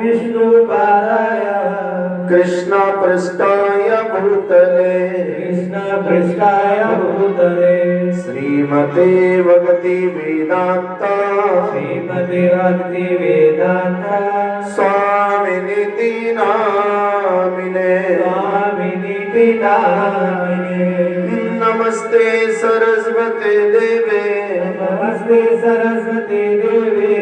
विष्णुपादाय कृष्णपृष्ठाय भूतले कृष्णपृष्ठाय भूतले श्रीमते भगवती वेदांत श्रीमते भक्ति वेदांत स्वामिनिति नामिने स्वामिनिति नामिने नमस्ते सरस्वती देवे नमस्ते सरस्वती देवे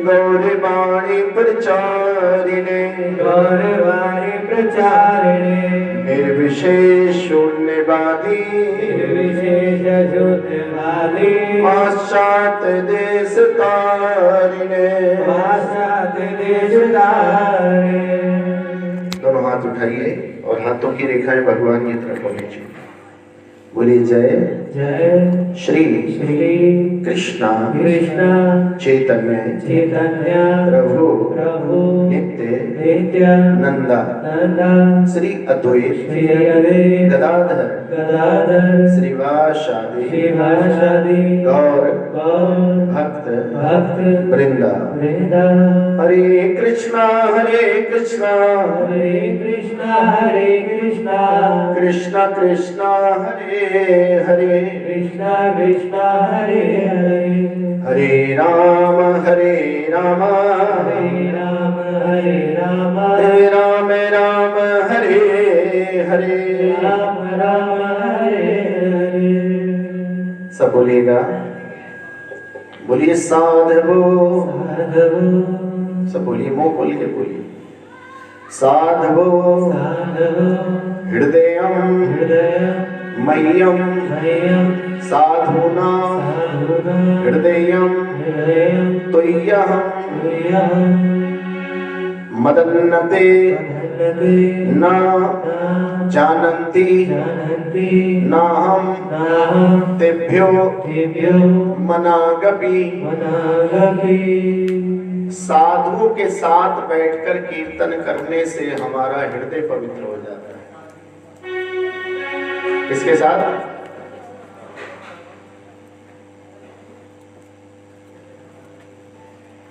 गौरवाणी प्रचारिणे गौरवाणी प्रचारिणे निर्विशेष शून्यवादी निर्विशेष शून्यवादी पाश्चात्य देश तारिणे पाश्चात्य देश तारिणे। दोनों हाथ उठाइए और हाथों की रेखाएं भगवान की तरफ होनी चाहिए। बोलिए जय जय श्री श्री कृष्णा कृष्ण चैतन्य चैतन्य प्रभु प्रभु नित्य नित्य नंदा नंदा श्री अद्वैत श्री अद्वैत गदाधर गदाधर श्रीवासादि श्रीवासादि गौर गौर भक्त भक्त वृंदा वृंदा। हरे कृष्णा हरे कृष्णा हरे कृष्णा कृष्णा कृष्णा हरे हरे कृष्णा कृष्णा हरे हरे हरे राम हरे राम हरे राम हरे राम राम राम हरे हरे राम राम हरे हरे। सब बोलिएगा। बोलिए साधवो साधवो सब बोलिए, मुंह खोल के बोलिए। साधवो साधवो हृदयं हृदयं मह्यं मह्यं साधूनां साधूनां हृदयं हृदयं त्वय्यहं तुभ्यं मदन्नते मदन्यते न जानन्ति जानन्ति नाहं नाहं तेभ्यो तेभ्यो मनागपि। मनागपि। साधुओं के साथ बैठकर कीर्तन करने से हमारा हृदय पवित्र हो जाता है। किसके साथ?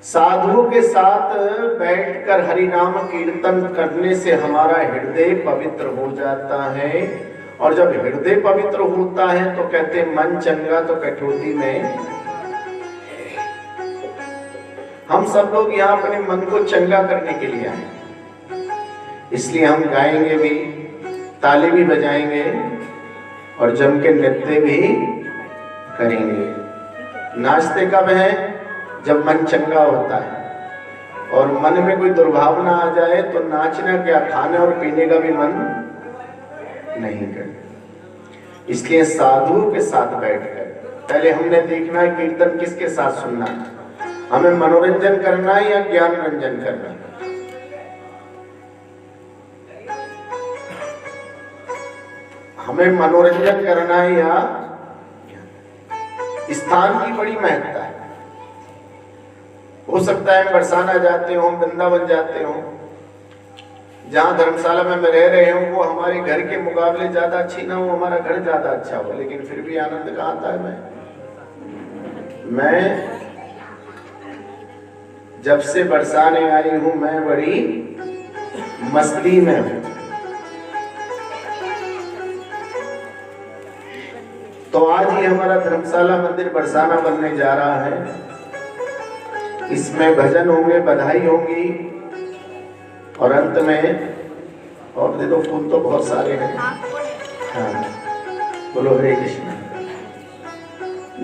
साधुओं के साथ बैठकर हरि नाम कीर्तन करने से हमारा हृदय पवित्र हो जाता है। और जब हृदय पवित्र होता है तो कहते मन चंगा तो कठौती में। हम सब लोग यहाँ अपने मन को चंगा करने के लिए आए, इसलिए हम गाएंगे भी, ताली भी बजाएंगे और जम के नृत्य भी करेंगे। नाचते कब है? जब मन चंगा होता है। और मन में कोई दुर्भावना आ जाए तो नाचना क्या, खाने और पीने का भी मन नहीं करता। इसलिए साधुओं के साथ बैठकर पहले हमने देखना है कीर्तन किसके साथ सुनना है। हमें मनोरंजन करना है या ज्ञान रंजन करना है? हमें मनोरंजन करना है या स्थान की बड़ी महत्ता है। हो सकता है बरसाना जाते हो, वृंदावन जाते हो, जहाँ धर्मशाला में मैं रह रहे हूँ वो हमारे घर के मुकाबले ज्यादा अच्छी ना हो, हमारा घर ज्यादा अच्छा हो, लेकिन फिर भी आनंद कहाँ आता है। मैं जब से बरसाने आई हूँ मैं बड़ी मस्ती में हूँ। तो आज ही हमारा धर्मशाला मंदिर बरसाना बनने जा रहा है। इसमें भजन होंगे, बधाई होंगी और अंत में और दे दो फूल तो बहुत सारे हैं। हाँ बोलो हरे कृष्ण।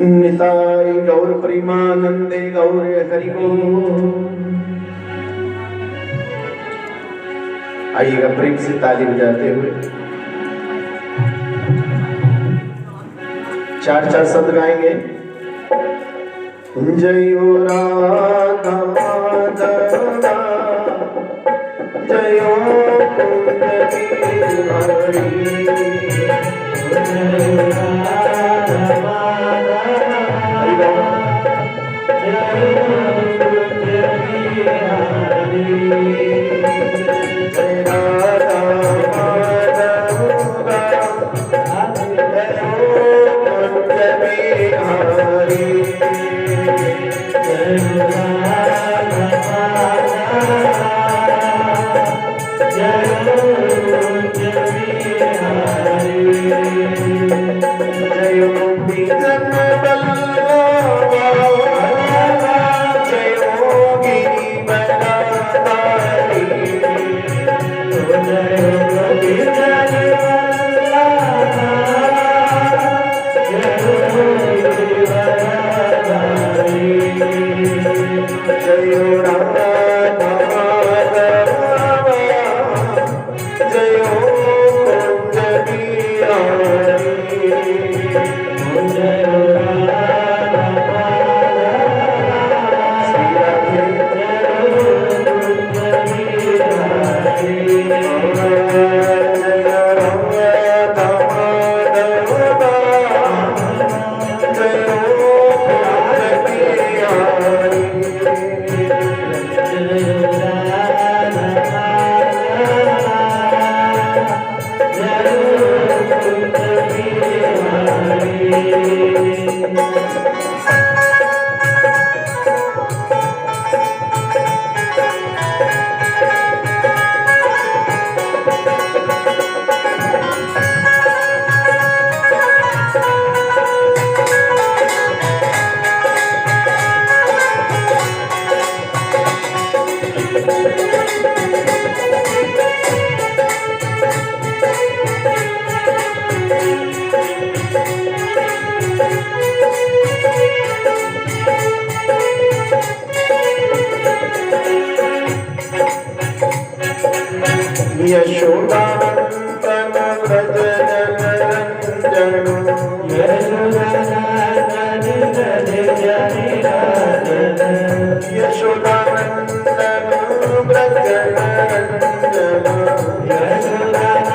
निताई गौर प्रेमानंदे गौर हरि बोल। आइएगा प्रेम से ताली बजाते हुए। चार चार शब्द गाएंगे। जयो राधा माधवा जयो कुंज बिहारी यशोदानंदन व्रज जनरंजन यशोदानंदन व्रज जनरंजन Yashodanandan Vraj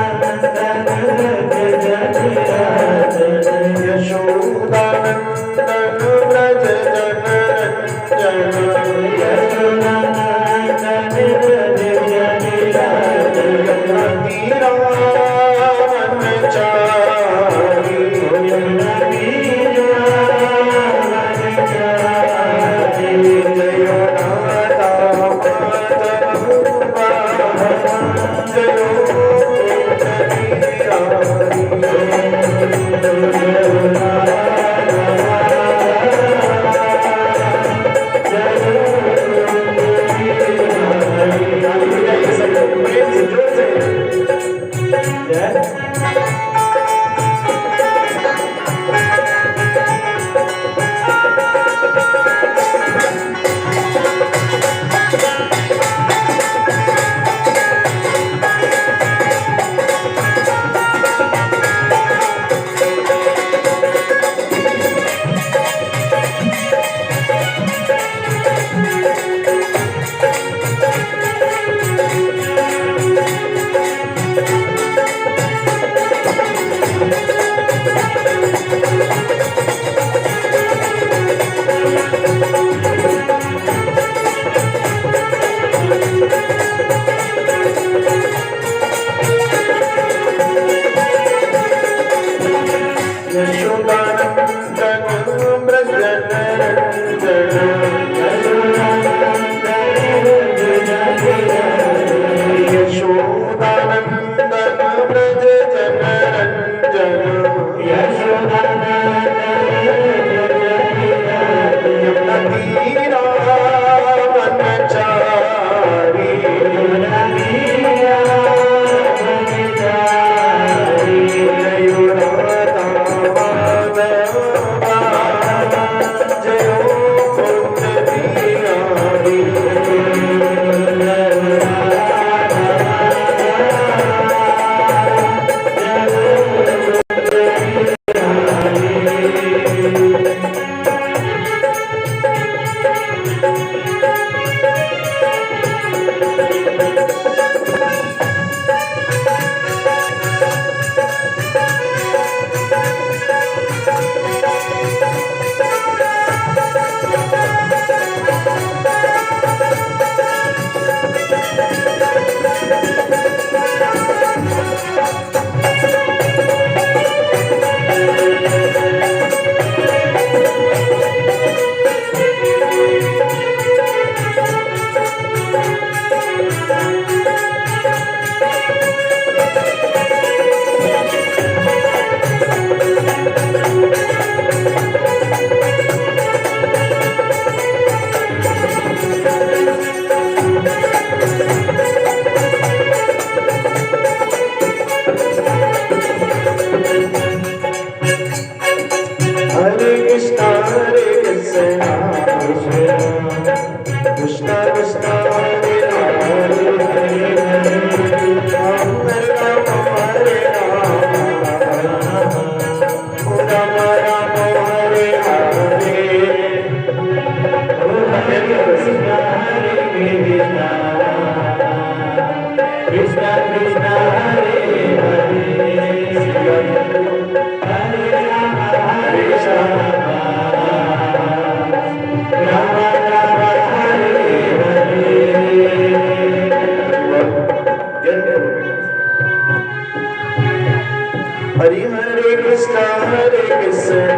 Hare Krishna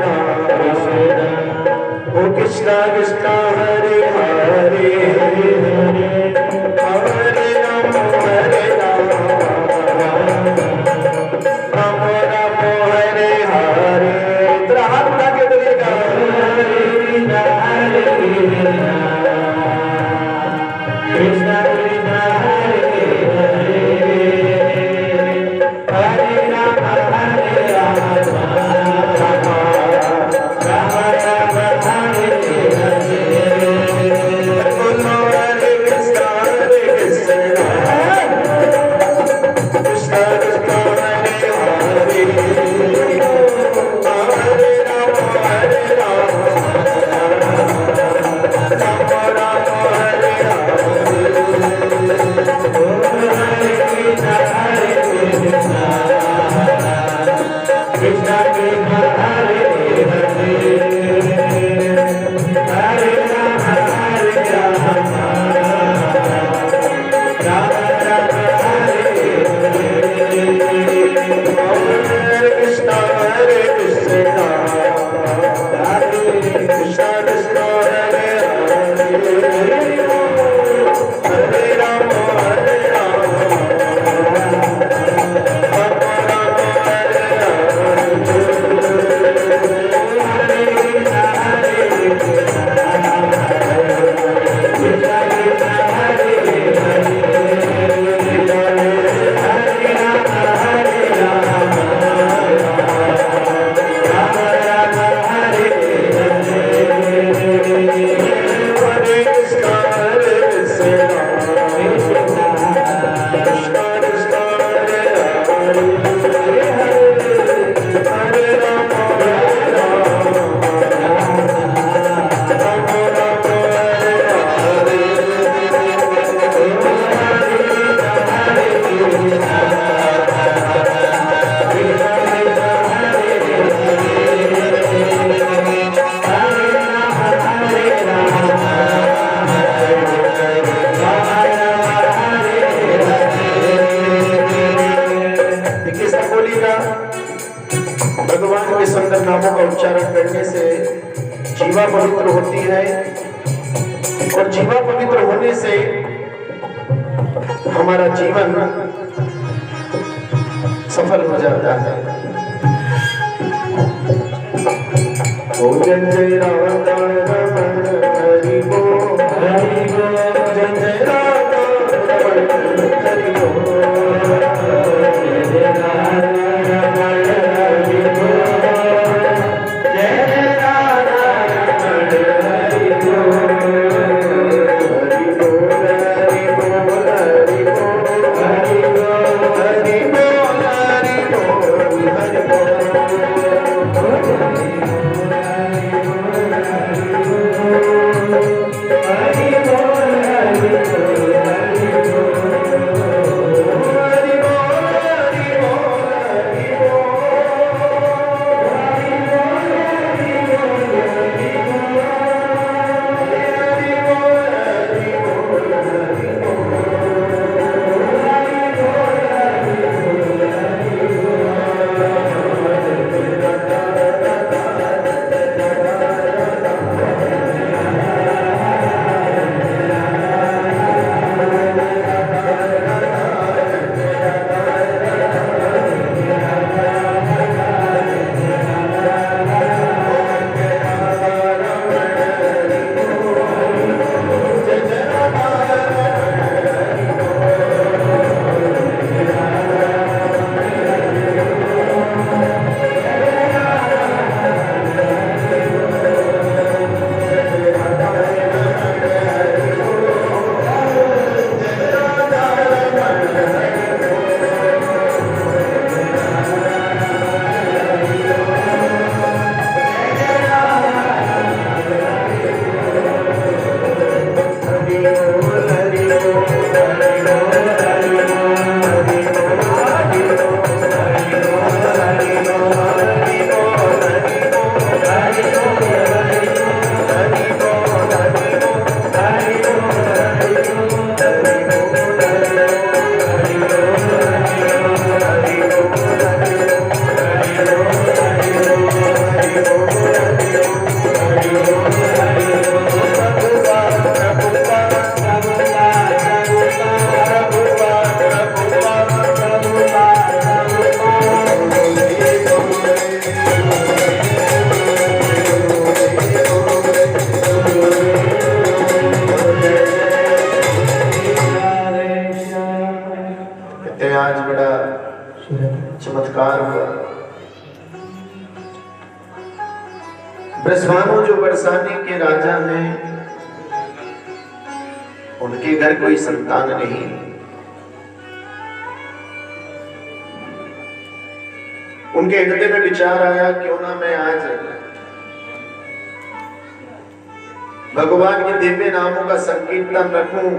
O Krishna Krishna Hare Hare Hare Rama Rama Rama Hare Hare तेरा हाथ उठा के बोलिएगा Hare Krishna नामों का उच्चारण करने से जीवा पवित्र होती है और जीवा पवित्र होने से हमारा जीवन सफल हो जाता है। ओ जय जय राधा रमण हरि बोल, हरि बोल, जय जय राधा रमण हरि बोल, जय जय राधा रमण हरि बोल, जय जय राधा रमण हरि बोल, हरि बोल, हरि बोल, हरि बोल, हरि बोल, हरि बोल, हरि बोल, हरि बोल। आज बड़ा चमत्कार हुआ। ब्रजभानु जो बरसाने के राजा हैं, उनके घर कोई संतान नहीं। उनके हृदय में विचार आया, क्यों ना मैं आज भगवान के दिव्य नामों का संकीर्तन रखूं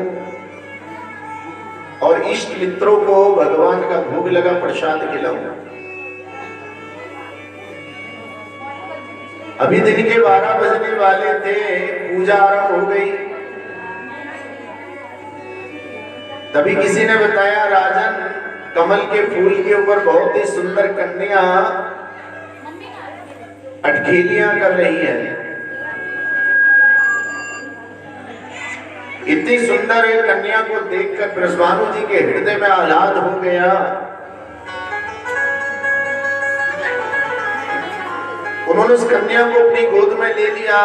और इष्ट मित्रों को भगवान का भोग लगा प्रसाद खिलाऊं। अभी दिन के 12 बजने वाले थे, पूजा आरंभ हो गई। तभी किसी ने बताया, राजन कमल के फूल के ऊपर बहुत ही सुंदर कन्या अटखेलियां कर रही है। इतनी सुंदर एक कन्या को देखकर ब्रजभानु जी के हृदय में आह्लाद हो गया। उन्होंने उस कन्या को अपनी गोद में ले लिया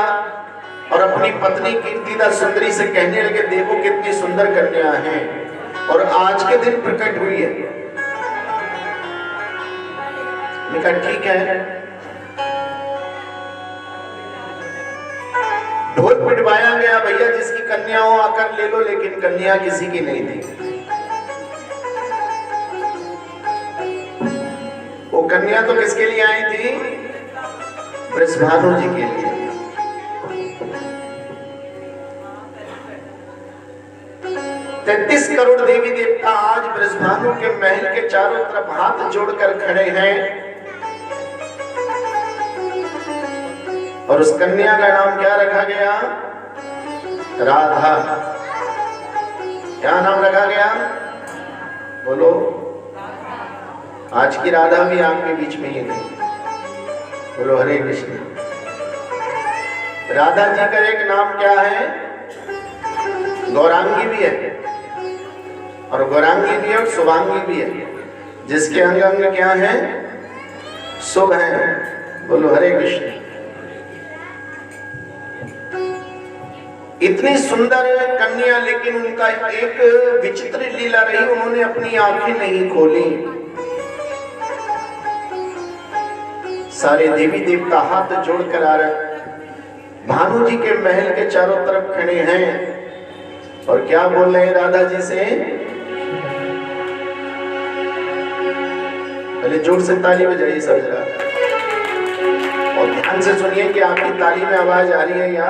और अपनी पत्नी कीर्तिदा सुंदरी से कहने लगे, देखो कितनी सुंदर कन्या है और आज के दिन प्रकट हुई है। कहा ठीक है। ढोल पिटवाया गया, भैया जिसकी कन्या हो आकर ले लो, लेकिन कन्या किसी की नहीं थी। वो कन्या तो किसके लिए आई थी? ब्रजभानु जी के लिए। 33 करोड़ देवी देवता आज ब्रजभानु के महल के चारों तरफ हाथ जोड़कर खड़े हैं और उस कन्या का नाम क्या रखा गया? राधा। क्या नाम रखा गया? बोलो। आज की राधा भी आपके बीच में ही नहीं। बोलो हरे कृष्ण। राधा जी का एक नाम क्या है? गौरांगी भी है, और गौरांगी भी है और शुभांगी भी है, जिसके अंग अंग क्या है? शुभ है। बोलो हरे कृष्ण। इतनी सुंदर कन्या, लेकिन उनका एक विचित्र लीला रही, उन्होंने अपनी आंखें नहीं खोली। सारे देवी देवता हाथ जोड़कर आ रहे, भानु जी के महल के चारों तरफ खड़े हैं और क्या बोल रहे हैं राधा जी से? पहले जोर से ताली बजाइए सब जरा, और ध्यान से सुनिए कि आपकी ताली में आवाज आ रही है या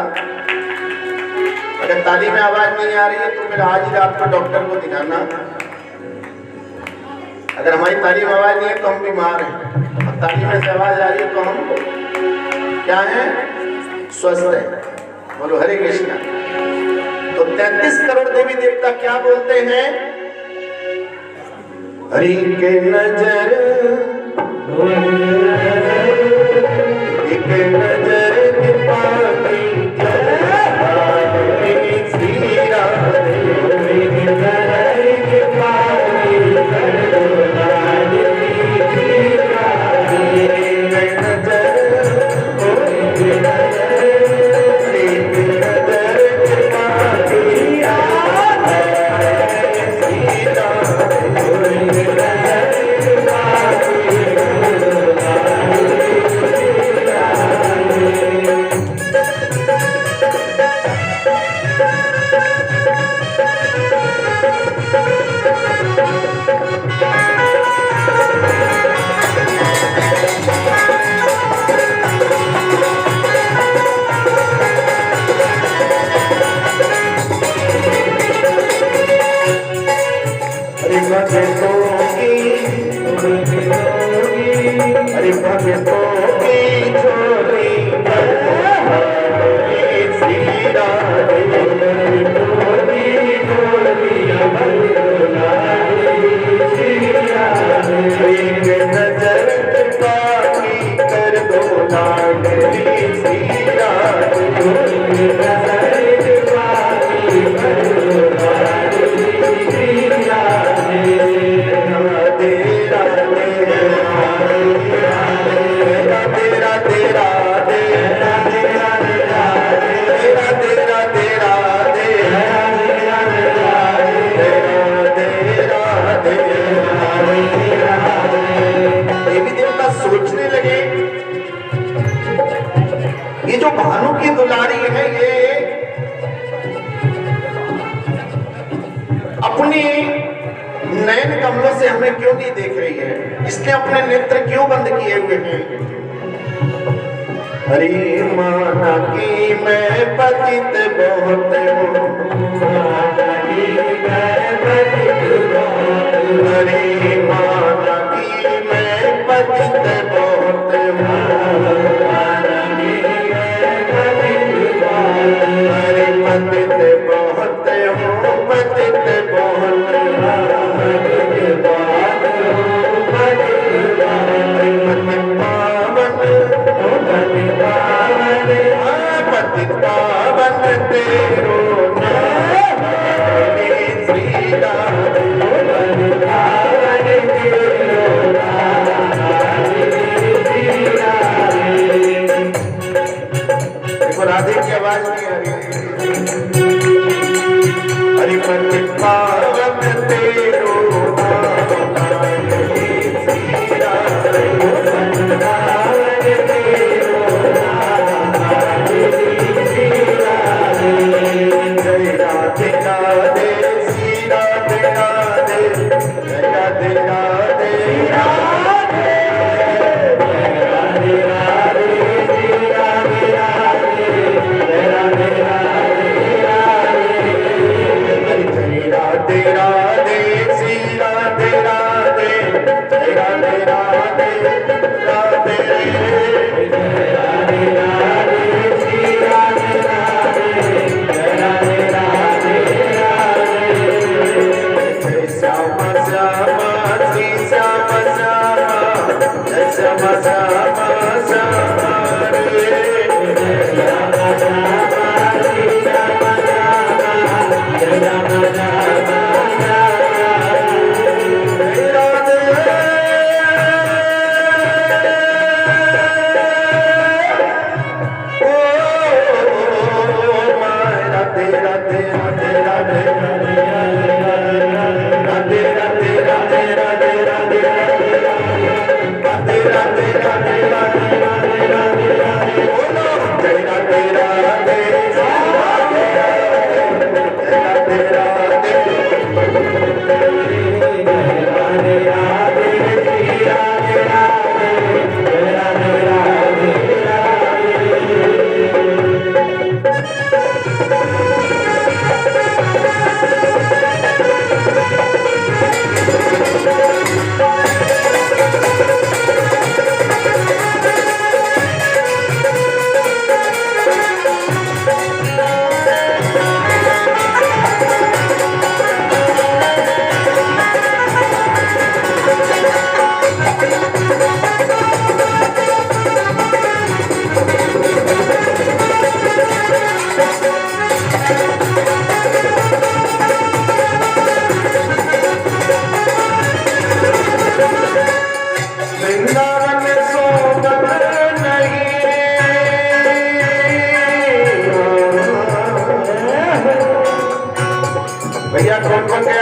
अगर ताली में आवाज नहीं आ रही है तो फिर आज ही रात को डॉक्टर को दिखाना। अगर हमारी ताली में आवाज नहीं है तो हम बीमार हैं, और ताली में से आवाज आ रही है तो हम क्या हैं? स्वस्थ है। बोलो हरे कृष्णा। तो 33 करोड़ देवी देवता क्या बोलते हैं? हरि के नजर एक नजर के पानी अरे भक्तों की झोली श्री राधे नजर पानी कर दो लाडली श्री सोचने लगे ये जो भानु की दुलारी है ये अपनी नयन कमलों से हमें क्यों नहीं देख रही है? इसने अपने नेत्र क्यों बंद किए हुए हैं? हरी माना की मैं पतित बहुत हूँ, हरी माना की मैं पतित बहुत हूँ, हरे पतित बहुत हूँ, पतित बहुत पतित पावन तेरो नाम श्री राधे। देखो राधे की आवाज नहीं आ रही। हरि पतित पावन तेरो श्याम श्याम श्याम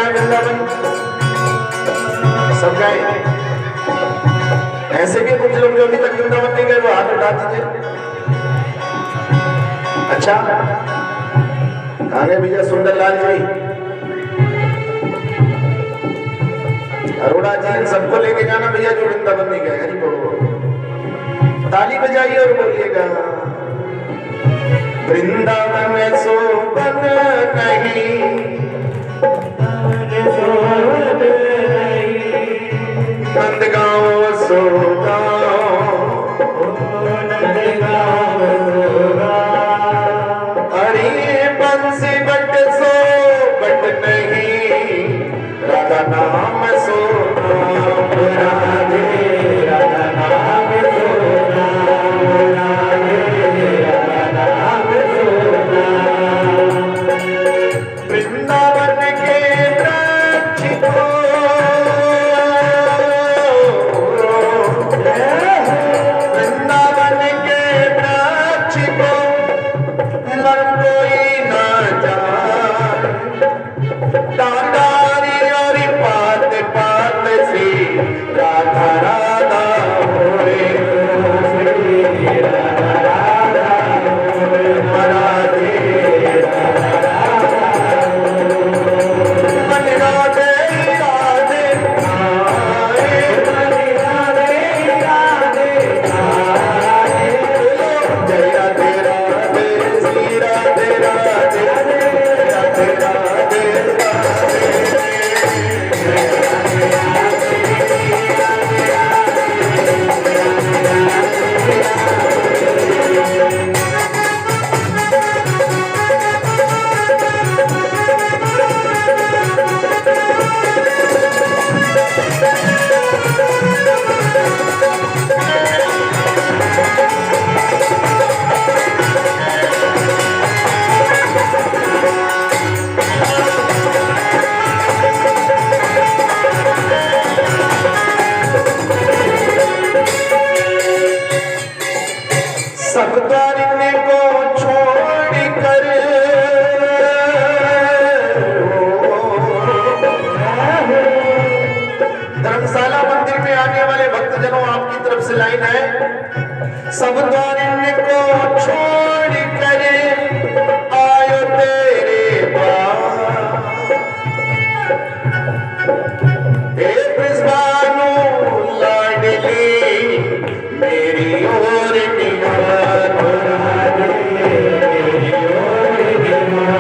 जाए वृंदावन, सब गए। ऐसे भी कुछ लोग जो अभी तक वृंदावन नहीं गए वो हाथ उठा दीजिए। अच्छा, आगे भैया सुंदरलाल जी, अरोड़ा जी, इन सबको लेके जाना भैया जो वृंदावन नहीं गए। हरि बोल, ताली बजाइए और बोलिएगा वृंदावन सोबन नहीं, नंदगांव सो हरि बंसी बट सो बट नहीं, राधा नाम सो राधे, राधा नाम सो राधे, राधा नाम सो। वृंदावन के वृक्ष को, वृंदावन के वृक्ष को मर कोई ना जाए, डांडारी और पात पात से राधा राधा होए, राधा राधा होए, राधे मन राधे राधे आए, मन राधे राधे आए, जय राधे राधे श्री राधे राधे, राधे राधे सब द्वारिने को छोड़ कर, धर्मशाला मंदिर में आने वाले भक्तजनों, आपकी तरफ से लाइन है। सब द्वारिने को छोड़ कर आयो तेरे द्वार, हे ब्रजभानु लाडली मेरी ओर निगाह बना दे, मेरी ओर निगाह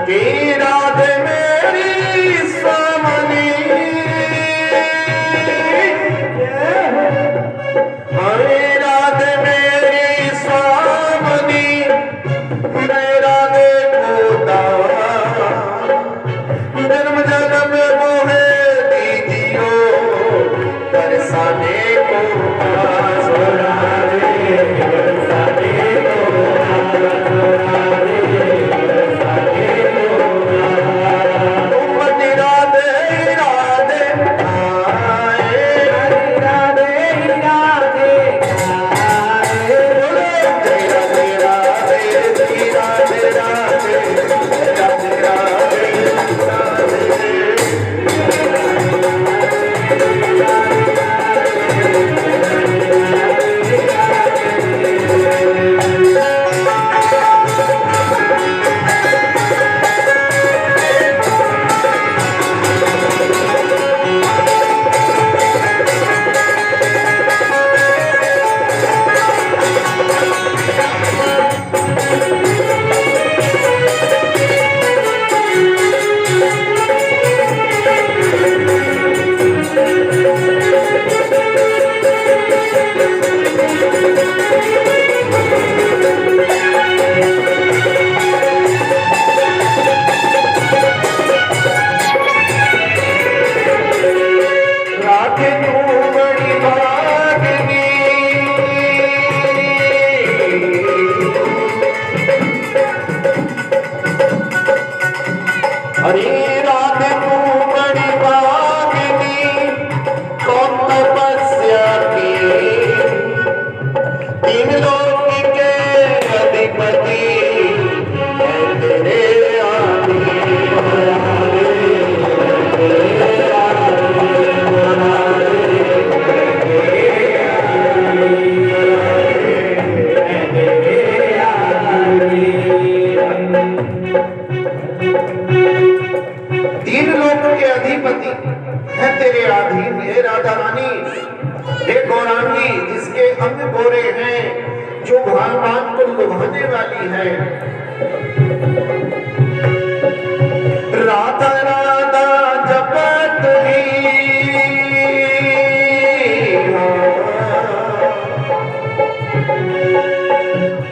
कि राधे मेरी स्वामनी, हरे राधे मेरी स्वामनी, मेरा देखो दावा, जन्म जन्म मोहे दीजियो बरसाने को पास, राधे बरसाने को तुम राधे राधे आए, राधे राधे आए, जय राधे राधे श्री राधे राधे, राधे राधे तीन लोक के अधिपति राधा रानी, हे गौरांगी जिसके अंग गोरे हैं, जो भगवान को लुभाने वाली है। राधा राधा जपत ही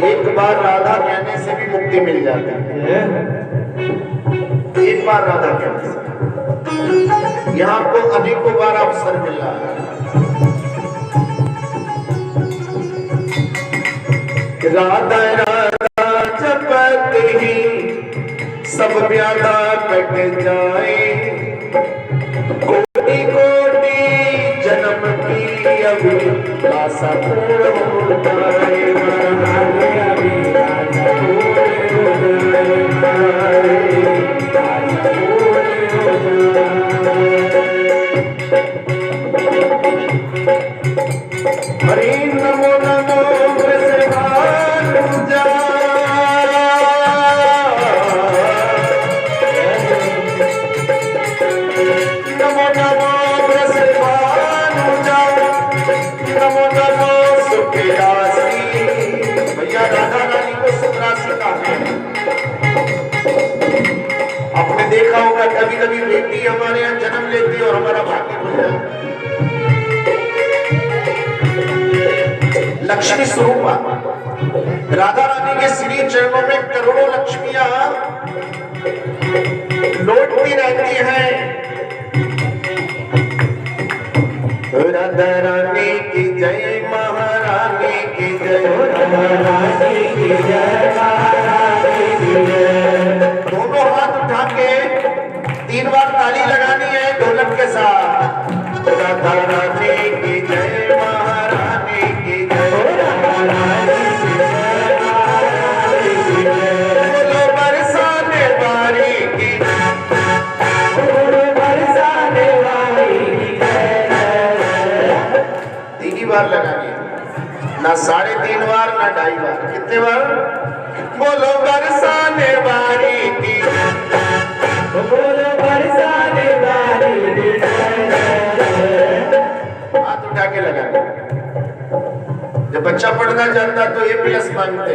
एक बार राधा कहने से भी मुक्ति मिल जाती है। एक बार राधा कहने से, यहाँ आपको अनेकों बार अवसर मिल रहा है। राधा राधा जपत ही सब व्याधा कट जाए, कोटि कोटि जन्म की अभिलाषा पूर्ण हो जाए। हरि नमो नमो वृषभानुजा, नमो नमो वृषभानुजा, नमो नमो सुखराशि। भैया राधा रानी को सुखराशि का है। आपने देखा होगा कभी कभी बेटी हमारे यहाँ जन्म लेती है और हमारा भाग्य खुल जाता है। लक्ष्मी स्वरूपा राधा रानी के श्री चरणों में करोड़ों लक्ष्मियां लौटती रहती हैं। राधा रानी की जय, महारानी की जय, महारानी की जय, महारानी की जय। दोनों हाथ उठा के 3 बार ताली लगानी है ढोलक के साथ। राधा रानी की जय, महारानी की जय, महारानी की जय, महारानी की जय। बोलो बरसाने वाली की, बोलो बरसाने वाली की जय। 3 ही बार लगानी है, ना 3.5 बार ना 2.5 बार। कितने बार? बोलो बरसाने वाली की, बोलो बरसाने वाली की जय। हाथ उठा के लगाना। जब बच्चा पढ़ना चाहता तो A+ मांगते,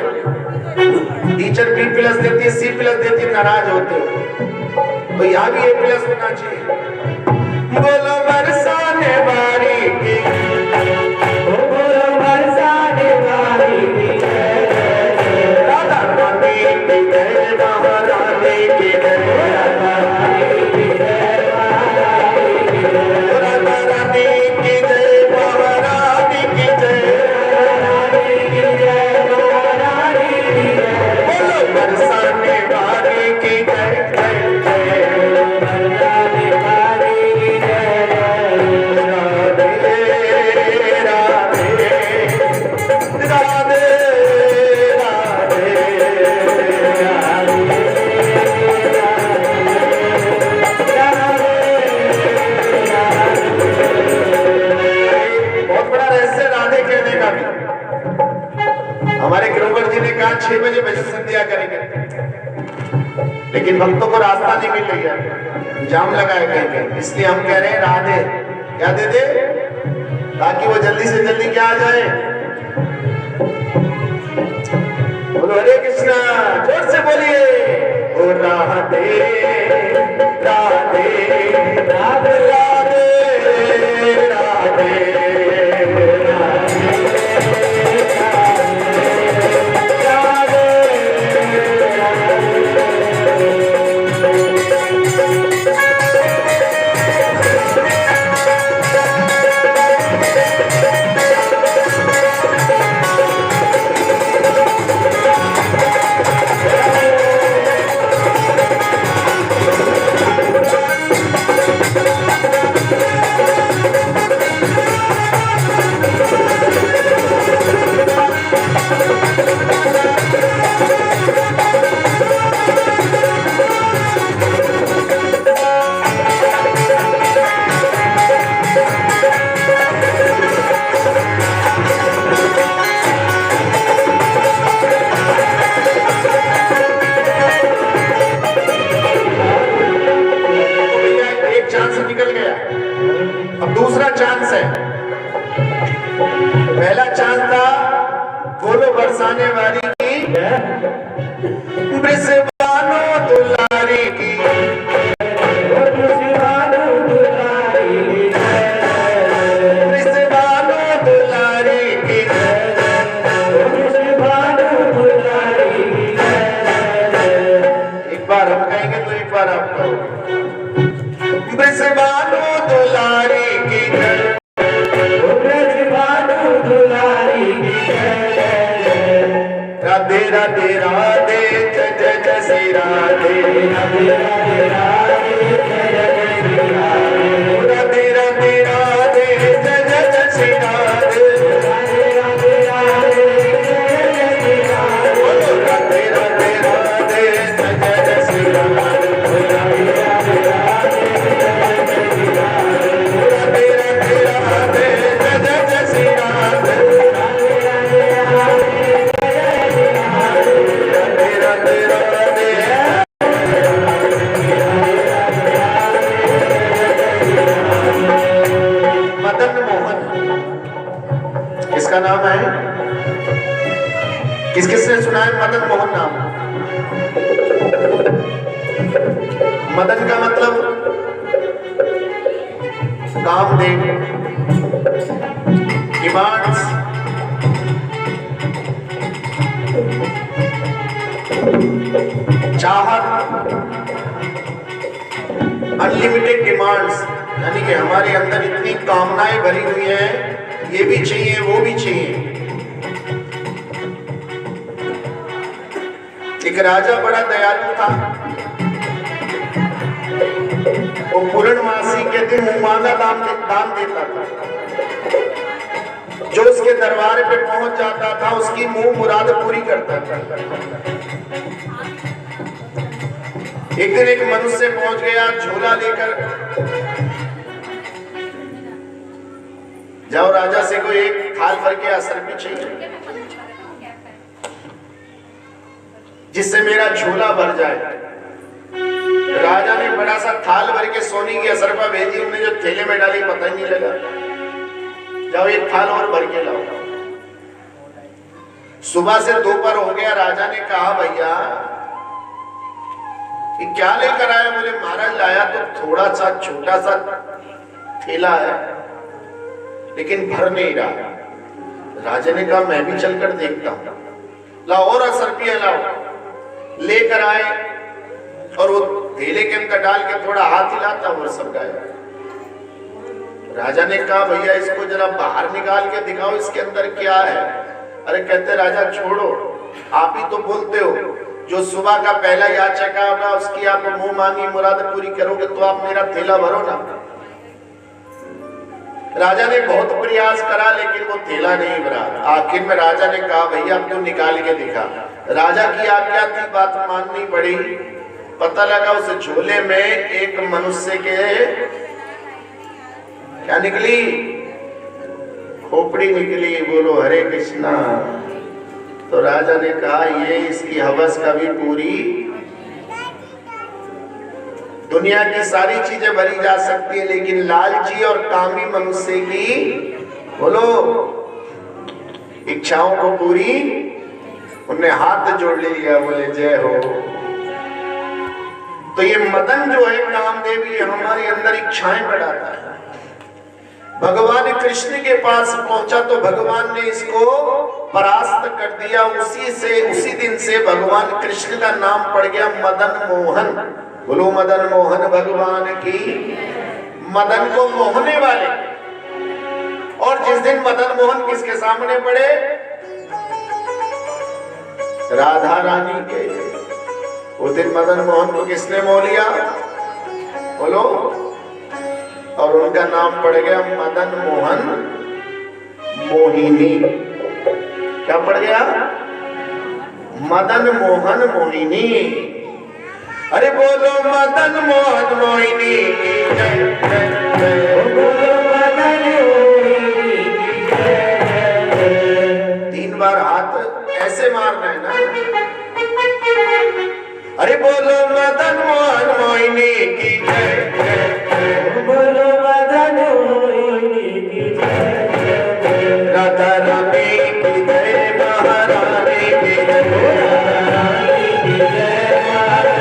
टीचर B+ देती, C+ देती, नाराज होते। तो यहाँ भी A+ होना चाहिए। बोलो बरसाने वाली की, बोलो बरसाने वाली की जय। राधा रानी की जय, महारानी की जय, राधा रानी की जय, महारानी की जय, राधा रानी की जय, महारानी की जय, महारानी की जय, महारानी की जय। बोलो बरसाने वाली की जय, जय जय, बरसाने वाली की जय, राधे राधे राधे हमारे गिरोवर जी ने कहा 6 बजे भजन संध्या करेंगे, लेकिन भक्तों को रास्ता नहीं मिल रही है, जाम लगा है कहीं कहीं। इसलिए हम कह रहे हैं राधे क्या दे दे, ताकि वो जल्दी से जल्दी क्या आ जाए। बोलो हरे कृष्णा, जोर से बोलिए। ओ राधे राधे राधे राधे राधे। बार हम कहेंगे तो एक बार आप कहो। ब्रजबानु दुलारी की जय, ब्रजबानु दुलारी की जय। राधे राधे राधे जय जय जय श्री राधे, राधे राधे राधे जय जय श्री राधे। राधे राधे राधे जय जय जय श्री राधे, राधे राधे राधे जय जय श्री राधे। राधे राधे राधे जय जय जय श्री राधे, राधे राधे राधे जय जय श्री राधे। राधे राधे राधे जय जय जय श्री राधे, राधे राधे राधे जय जय श्री राधे। राधे राधे राधे। मदन मोहन इसका नाम है। किस किसने सुना है मदन मोहन नाम? मदन का मतलब कामदेव, डिमांड्स, चाहत, अनलिमिटेड डिमांड्स, यानी कि हमारे अंदर इतनी कामनाएं भरी हुई हैं, ये भी चाहिए वो भी चाहिए। एक राजा बड़ा दयालु था, वो पूर्णमासी के दिन मुंह दान देता था। जो उसके दरबार पे पहुंच जाता था उसकी मुंह मुराद पूरी करता था। एक दिन एक मनुष्य पहुंच गया झोला लेकर, जाओ राजा से कोई एक थाल भर के असर भी चाहिए जिससे मेरा झोला भर जाए। राजा ने बड़ा सा थाल भर के सोने की असरपा भेजी, उन्हें जो थैले में डाली पता ही नहीं लगा। जाओ एक थाल और भर के लाओ। सुबह से दोपहर हो गया, राजा ने कहा भैया ये क्या लेकर आया? बोले महाराज लाया तो थोड़ा सा छोटा सा थैला है लेकिन भर नहीं रहा। राजा ने कहा मैं भी चलकर देखता हूं, लाओ और असरपिया लाओ। लेकर आए और वो थैले के अंदर डाल के थोड़ा हाथ हिलाता वो सब गायब। राजा ने कहा भैया इसको जरा बाहर निकाल के दिखाओ, इसके अंदर क्या है? अरे कहते राजा छोड़ो, आप ही तो बोलते हो जो सुबह का पहला याचक होगा उसकी आप मुंह मांगी मुराद पूरी करोगे, तो आप मेरा थैला भरो ना। राजा ने बहुत प्रयास करा लेकिन वो थैला नहीं भरा। आखिर में राजा ने कहा भैया अब तो निकाल के दिखा। राजा की आज्ञा थी, बात माननी पड़ी। पता लगा उस झोले में एक मनुष्य के क्या निकली? खोपड़ी निकली। बोलो हरे कृष्णा। तो राजा ने कहा ये इसकी हवस कभी पूरी। दुनिया की सारी चीजें भरी जा सकती है लेकिन लालची और कामी मनुष्य की बोलो इच्छाओं को पूरी। उन्हें हाथ जोड़ लिया, बोले जय हो। तो ये मदन जो है कामदेव, ये हमारे अंदर इच्छाएं बढ़ाता है। भगवान कृष्ण के पास पहुंचा तो भगवान ने इसको परास्त कर दिया। उसी दिन से भगवान कृष्ण का नाम पड़ गया मदन मोहन। बोलो मदन मोहन भगवान की। मदन को मोहने वाले। और जिस दिन मदन मोहन किसके सामने पड़े? राधा रानी के। उस दिन मदन मोहन को किसने मोह लिया? बोलो। और उनका नाम पड़ गया मदन मोहन मोहिनी। क्या पड़ गया? मदन मोहन मोहिनी। अरे बोलो मदन मोहन मोहिनी की जय जय जय। बोलो मदन मोहिनी की जय जय। 3 बार हाथ ऐसे मारना है ना। अरे बोलो मदन मोहन मोहिनी की जय जय जय। बोलो मदन मोहिनी की जय जय। राधा रानी की जय, महारानी की जय। राधा रानी की जय, महारानी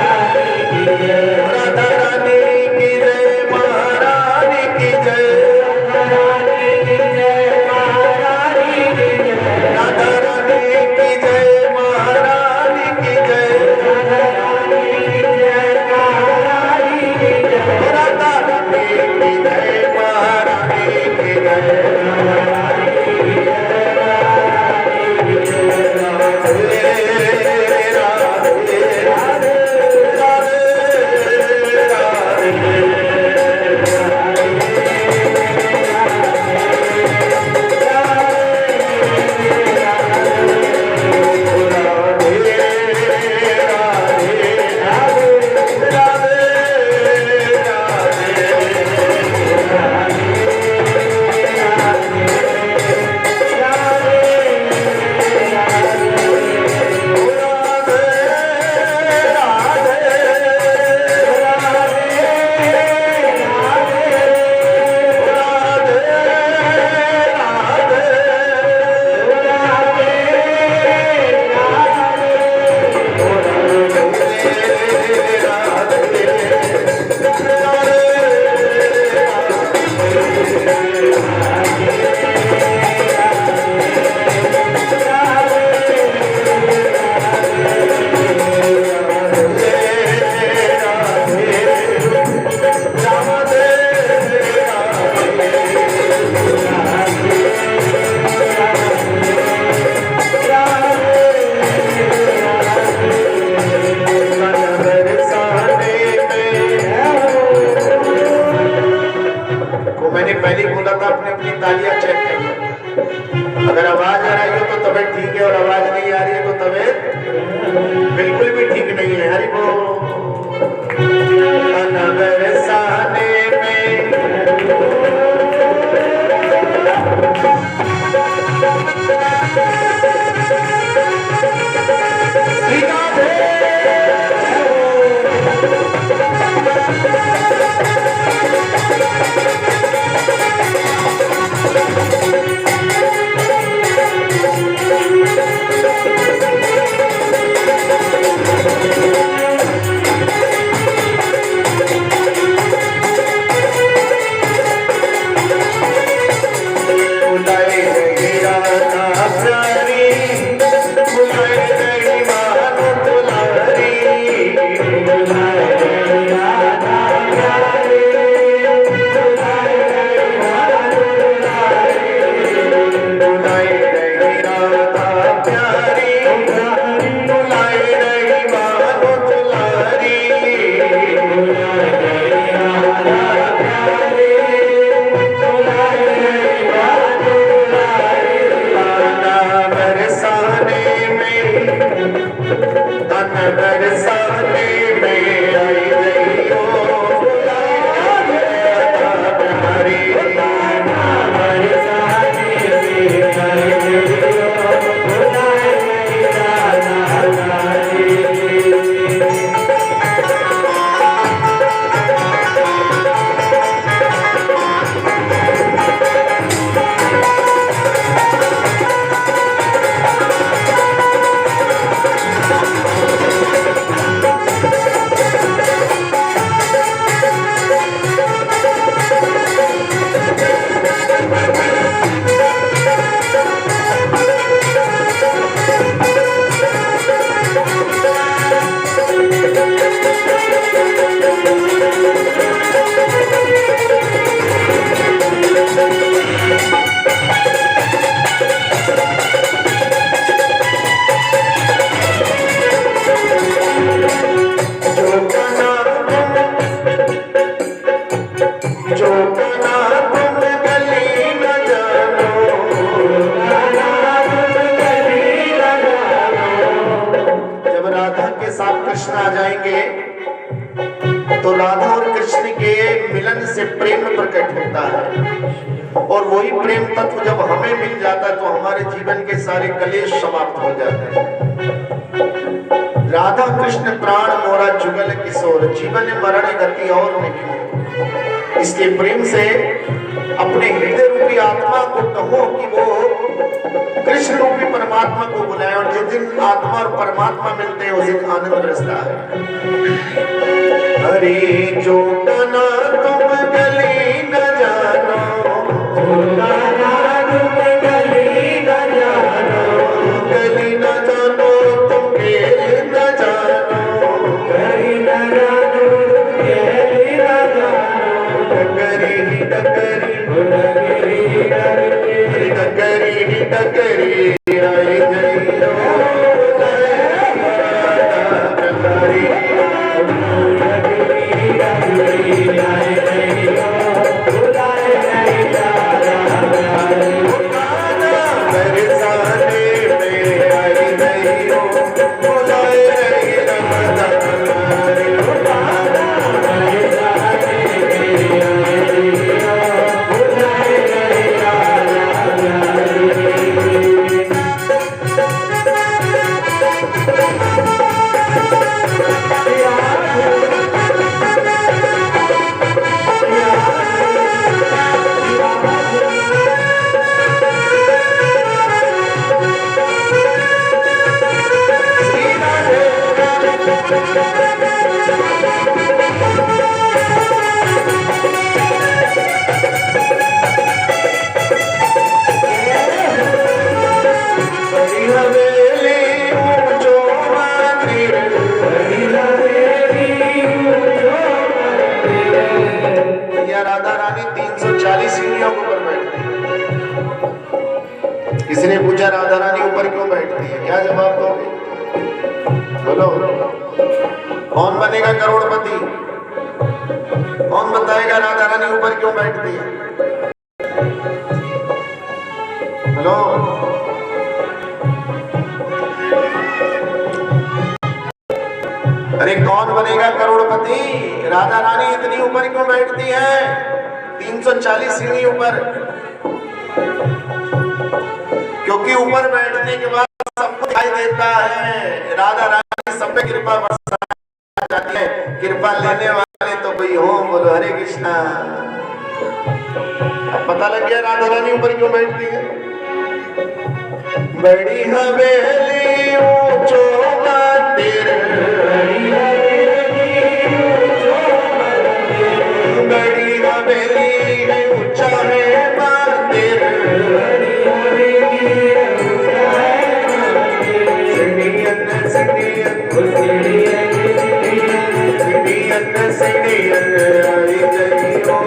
की जय। राधा रानी की जय, महारानी की जय। राधा रानी की जय, महारानी की जय। राधा रानी की जय, महारानी की जय। राधा रानी की जय, कृष्ण आ जाएंगे तो राधा और कृष्ण के मिलन से प्रेम प्रकट होता है, और वही प्रेम तत्व जब हमें मिल जाता है तो हमारे जीवन के सारे कलेश समाप्त हो जाते हैं। राधा कृष्ण प्राण मोरा जुगल किशोर, जीवन मरण गति और नहीं। इसके प्रेम से अपने हृदय रूपी आत्मा को कहो कि वो कृष्ण रूपी परमात्मा को बुलाए, और जिस दिन आत्मा और परमात्मा मिलते हैं उस दिन आनंद रसता है। हरे जो तना तुम गली न जानो, गली न जानो तुम खेल न जानो, डगरी डगरी डगरी आई राधा रानी 340 सीढ़ियों के ऊपर बैठती है। किसी ने पूछा राधा रानी ऊपर क्यों बैठती है, क्या जवाब दोगे? बोलो, कौन बनेगा करोड़पति? कौन बताएगा राधा रानी ऊपर क्यों बैठती है? बोलो। अरे कौन बनेगा करोड़पति? राधा रानी इतनी ऊपर क्यों बैठती है? 340 सीढ़ी ऊपर। क्योंकि ऊपर बैठने के बाद सबको दिखाई देता है। राधा रानी सब पे कृपा बरसाना चाहती है। कृपा लेने वाले तो कोई हो, बोलो हरे कृष्णा। अब पता लग गया राधा रानी ऊपर क्यों बैठती है। बड़ी हवेली ऊंचो मंदिर, बड़ी हवेली ऊंचा है मंदिर, सिडियन सिडियन सिडियन सिडियन आई गई हो,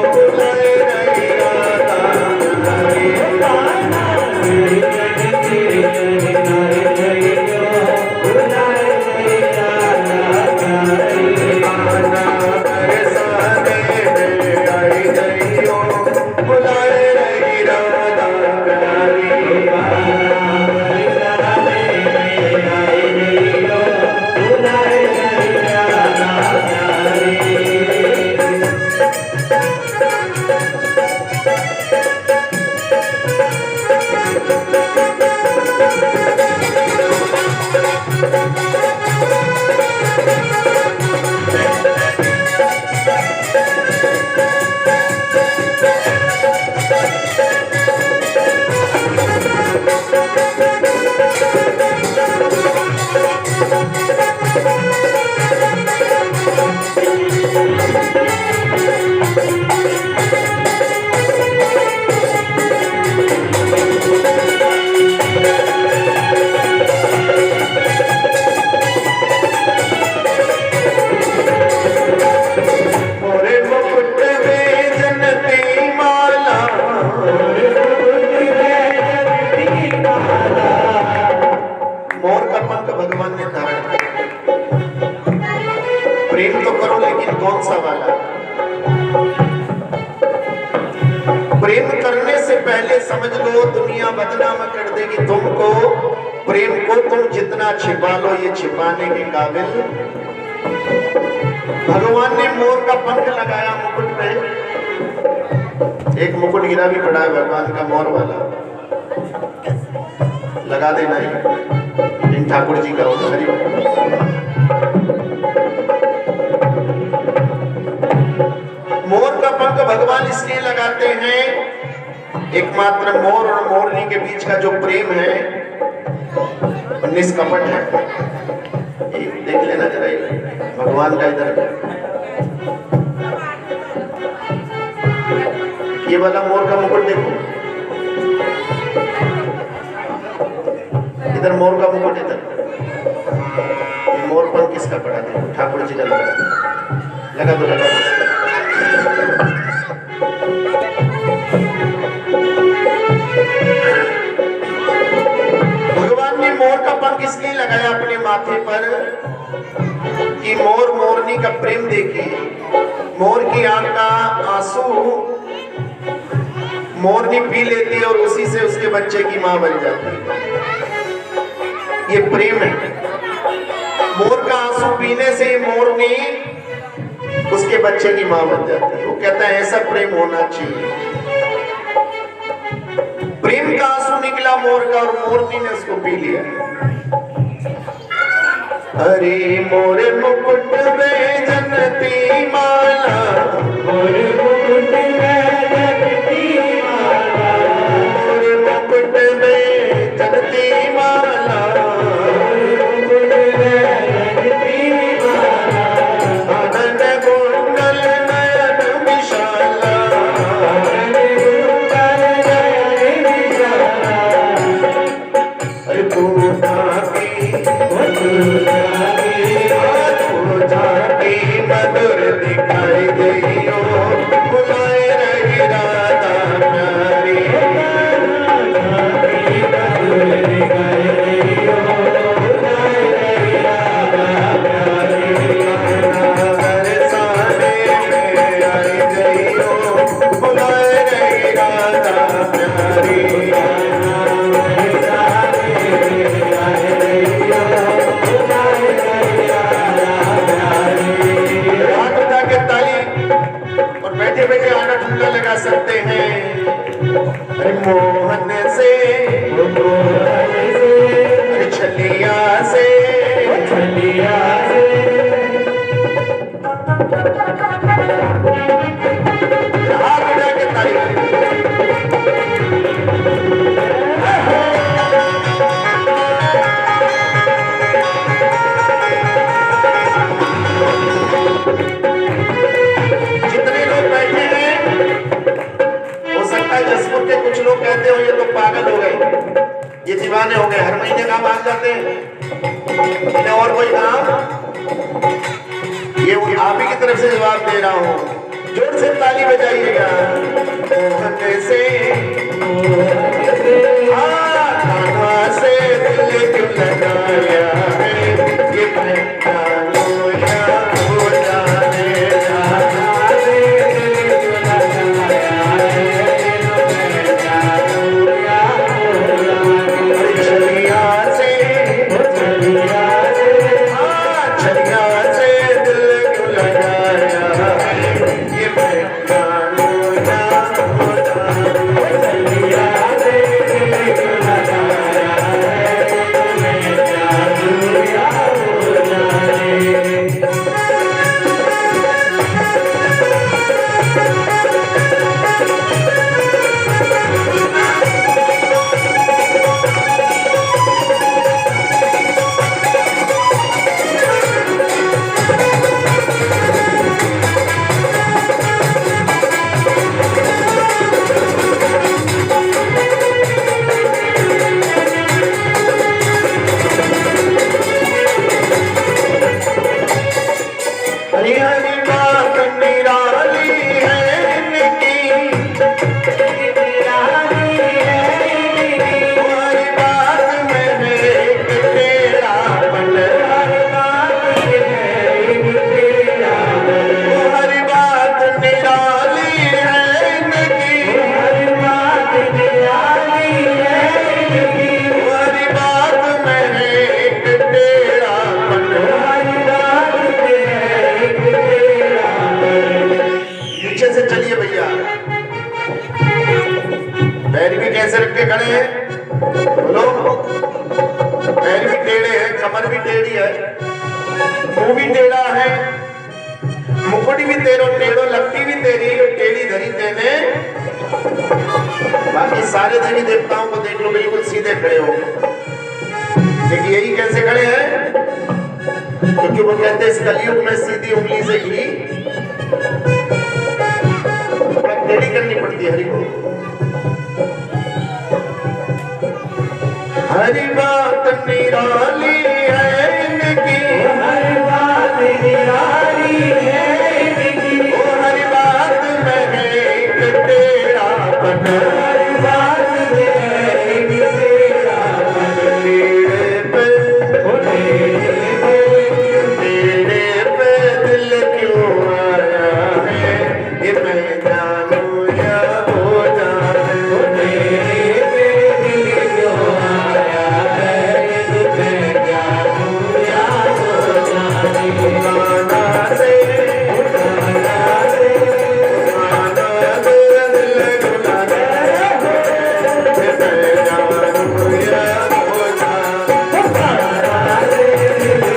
बुलाए रही राधा प्रेम करने से पहले समझ लो दुनिया बदनाम कर देगी तुमको। प्रेम को तुम जितना छिपा लो ये छिपाने के काबिल भगवान ने मोर का पंख लगाया मुकुट पे, एक मुकुट गिरा भी पड़ा है भगवान का मोर वाला, लगा देना है इन ठाकुर जी का होगा। हरि मोर का पंख भगवान इसलिए लगाते हैं, एकमात्र मोर और मोरनी के बीच का जो प्रेम है निष्कपट है। देख लेना जरा भगवान का इधर, ये वाला मोर का मुकुट देखो, इधर मोर का मुकुट, इधर मोर पंख किसका पड़ा देखो, ठाकुर जी का लगा दो, लगा दो। भगवान ने मोर का पंख इसलिए लगाया अपने माथे पर कि मोर मोरनी का प्रेम देखिए, मोर की आंख का आंसू मोरनी पी लेती है और उसी से उसके बच्चे की मां बन जाती है। ये प्रेम है। मोर का आंसू पीने से मोरनी उसके बच्चे की मां बन जाती है। वो कहता है ऐसा प्रेम होना चाहिए। प्रेम का आंसू निकला मोर का और मोरनी ने उसको पी लिया। अरे मोर मुकुट में जनती माला, मोर मुकुट में जनती माला, मोर मुकुट में जनती माला, मोर मुकुट में जनती माला, आनंद कुंडल नयन विशाला, आनंद कुंडल नयन विशाला। अरे तू मधुर दिखाई दियो, बुलाए रही राधा प्यारी, मधुर दिखाई दियो, बुलाए रही राधा प्यारी, बरसाने में आई गईयो, बुलाए रही राधा प्यारी, बरसाने में आई गईयो, बुलाए रही राधा प्यारी। हाथ उठा के ताली और बैठे बैठे आना ठुमका लगा सकते हैं। अरे मोहन से, अरे छलिया से, छलिया से, हाथ उठा के ताली। जसपुर के कुछ लोग कहते हो ये तो पागल हो गए, ये दीवाने हो गए, हर महीने काम आ जाते हैं, इन्हें और कोई काम। ये आप ही की तरफ से जवाब दे रहा हूँ, जोर से ताली बजाइएगा। मोहन से, कान्हा से दिल क्यों लगाया है, ये पहचानो या हो जाने जाना से दिल क्यों लगाया है, खड़े हैं, बोलो। पैर भी टेढ़े हैं, कमर भी टेढ़ी है, मुंह भी टेढ़ा है, मुकुट भी टेढ़ो टेढ़ो, लट्टी भी तेरी टेढ़ी धरी तेने। बाकी सारे देवी देवताओं को देख लो बिल्कुल सीधे खड़े हो, लेकिन यही कैसे खड़े हैं? क्योंकि वो कहते हैं इस कलयुग में सीधी उंगली से घी टेढ़ी करनी पड़ती है। हरि को हरि बात निराली है इनकी, हरि बात निराली है इनकी, ओ हरि बात में है एक तेरा पन, हरि बात में है एक तेरा पन। तेरे पे दिल क्यों आया है, ये मैं जानूं या हो जाने। तेरे पे दिल क्यों आया है, ये मैं जानूं या हो जाने। माना से दिल रुला दे, ये मैं जानूं या हो जाने। माना से दिल रुला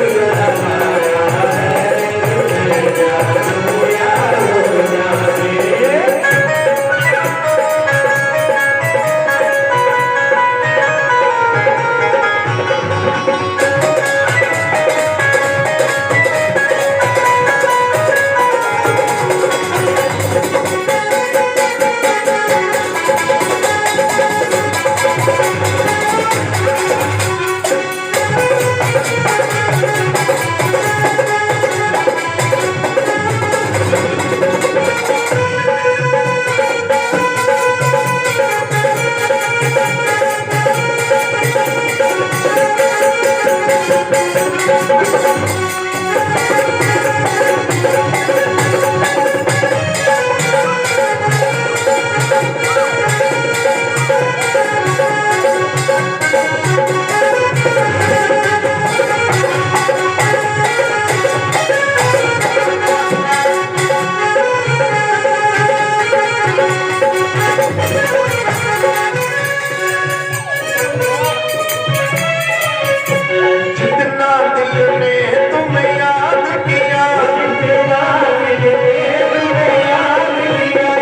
जितना दिल ने तुम्हें याद किया, जितना दिल ने तुम्हें याद किया,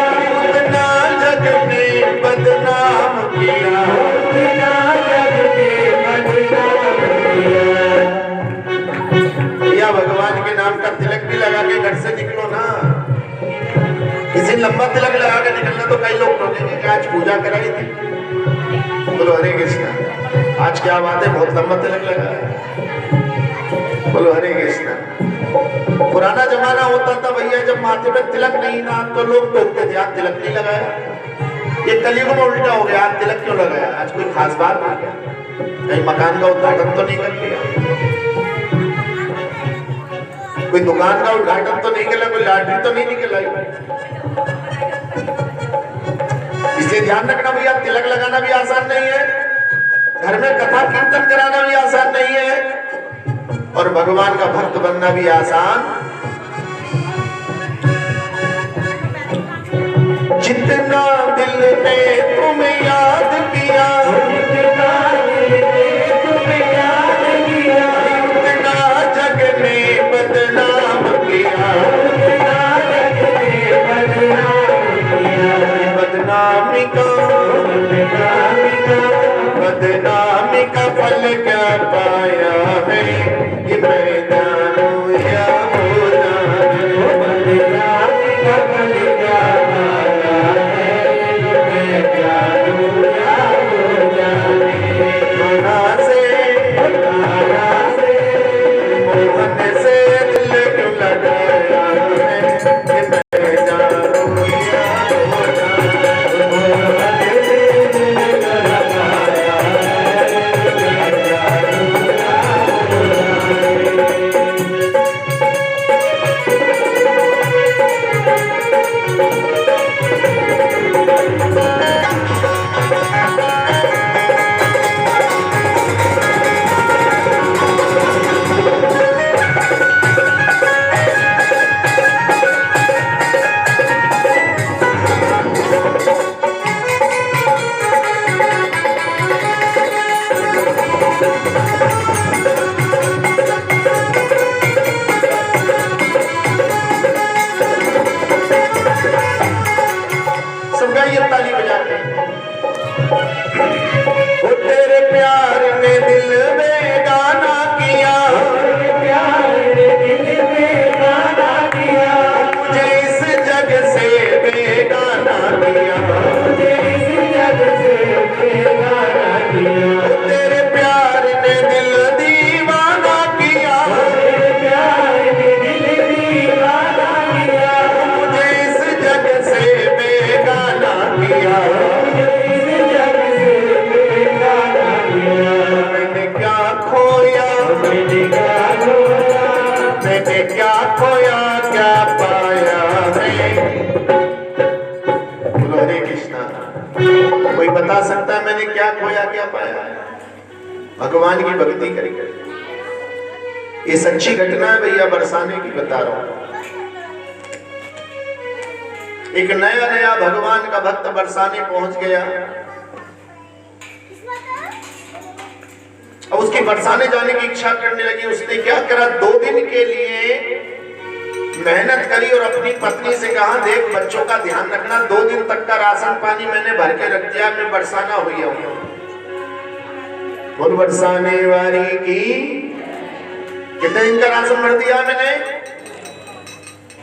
उतना जग ने बदनाम किया, उतना जग ने बदनाम किया। या भगवान के नाम का तिलक भी लगा के घर से निकलो ना। किसी लंबा तिलक लगा के निकलना तो कई लोग सोचेंगे कि आज पूजा कराई थी। बोलो हरे कृष्णा। आज क्या बात है, बहुत लंबा तिलक लगा है। बोलो हरे कृष्णा। पुराना जमाना होता था भैया, जब माथे पे तिलक नहीं ना तो लोग टोकते थे, आज तिलक नहीं लगाया। ये कलयुग में उल्टा हो गया, आज तिलक क्यों लगाया? आज कोई खास बात आ गया, कहीं मकान का उद्घाटन तो नहीं कर लिया, कोई दुकान का उद्घाटन तो नहीं किया, कोई लॉटरी तो नहीं निकलाई। इसलिए ध्यान रखना भैया, तिलक लगाना भी आसान नहीं है, घर में कथा कीर्तन कराना भी आसान नहीं है, और भगवान का भक्त बनना भी आसान। जितना दिल ने तुम्हें याद किया, जितना दिल ने तुम्हें याद किया, उतना जग ने बदनाम किया, उतना जग ने बदनाम किया। बदनामी का फल क्या पाया है, ये मैं जानूं या हो जाने। बदनामी का फल क्या पाया है, ये मैं जानूं या हो जाने। मोहन से दिल क्यों लगाया है, ये मैं जानूं या हो जाने। क्या खोया क्या पाया है। बोलो हरे कृष्णा। कोई बता सकता है मैंने क्या खोया क्या पाया? भगवान की भक्ति करेंगे। ये सच्ची घटना है भैया, बरसाने की बता रहा हूं। एक नया नया भगवान का भक्त बरसाने पहुंच गया। अब उसकी बरसाने जाने की इच्छा करने लगी। उसने क्या करा, 2 दिन के लिए मेहनत करी और अपनी पत्नी से कहा, देख बच्चों का ध्यान रखना, 2 दिन तक का राशन पानी मैंने भर के रख दिया, मैं बरसाना हुई हूं। बोल बरसाने वाली की। कितने दिन का राशन भर दिया मैंने?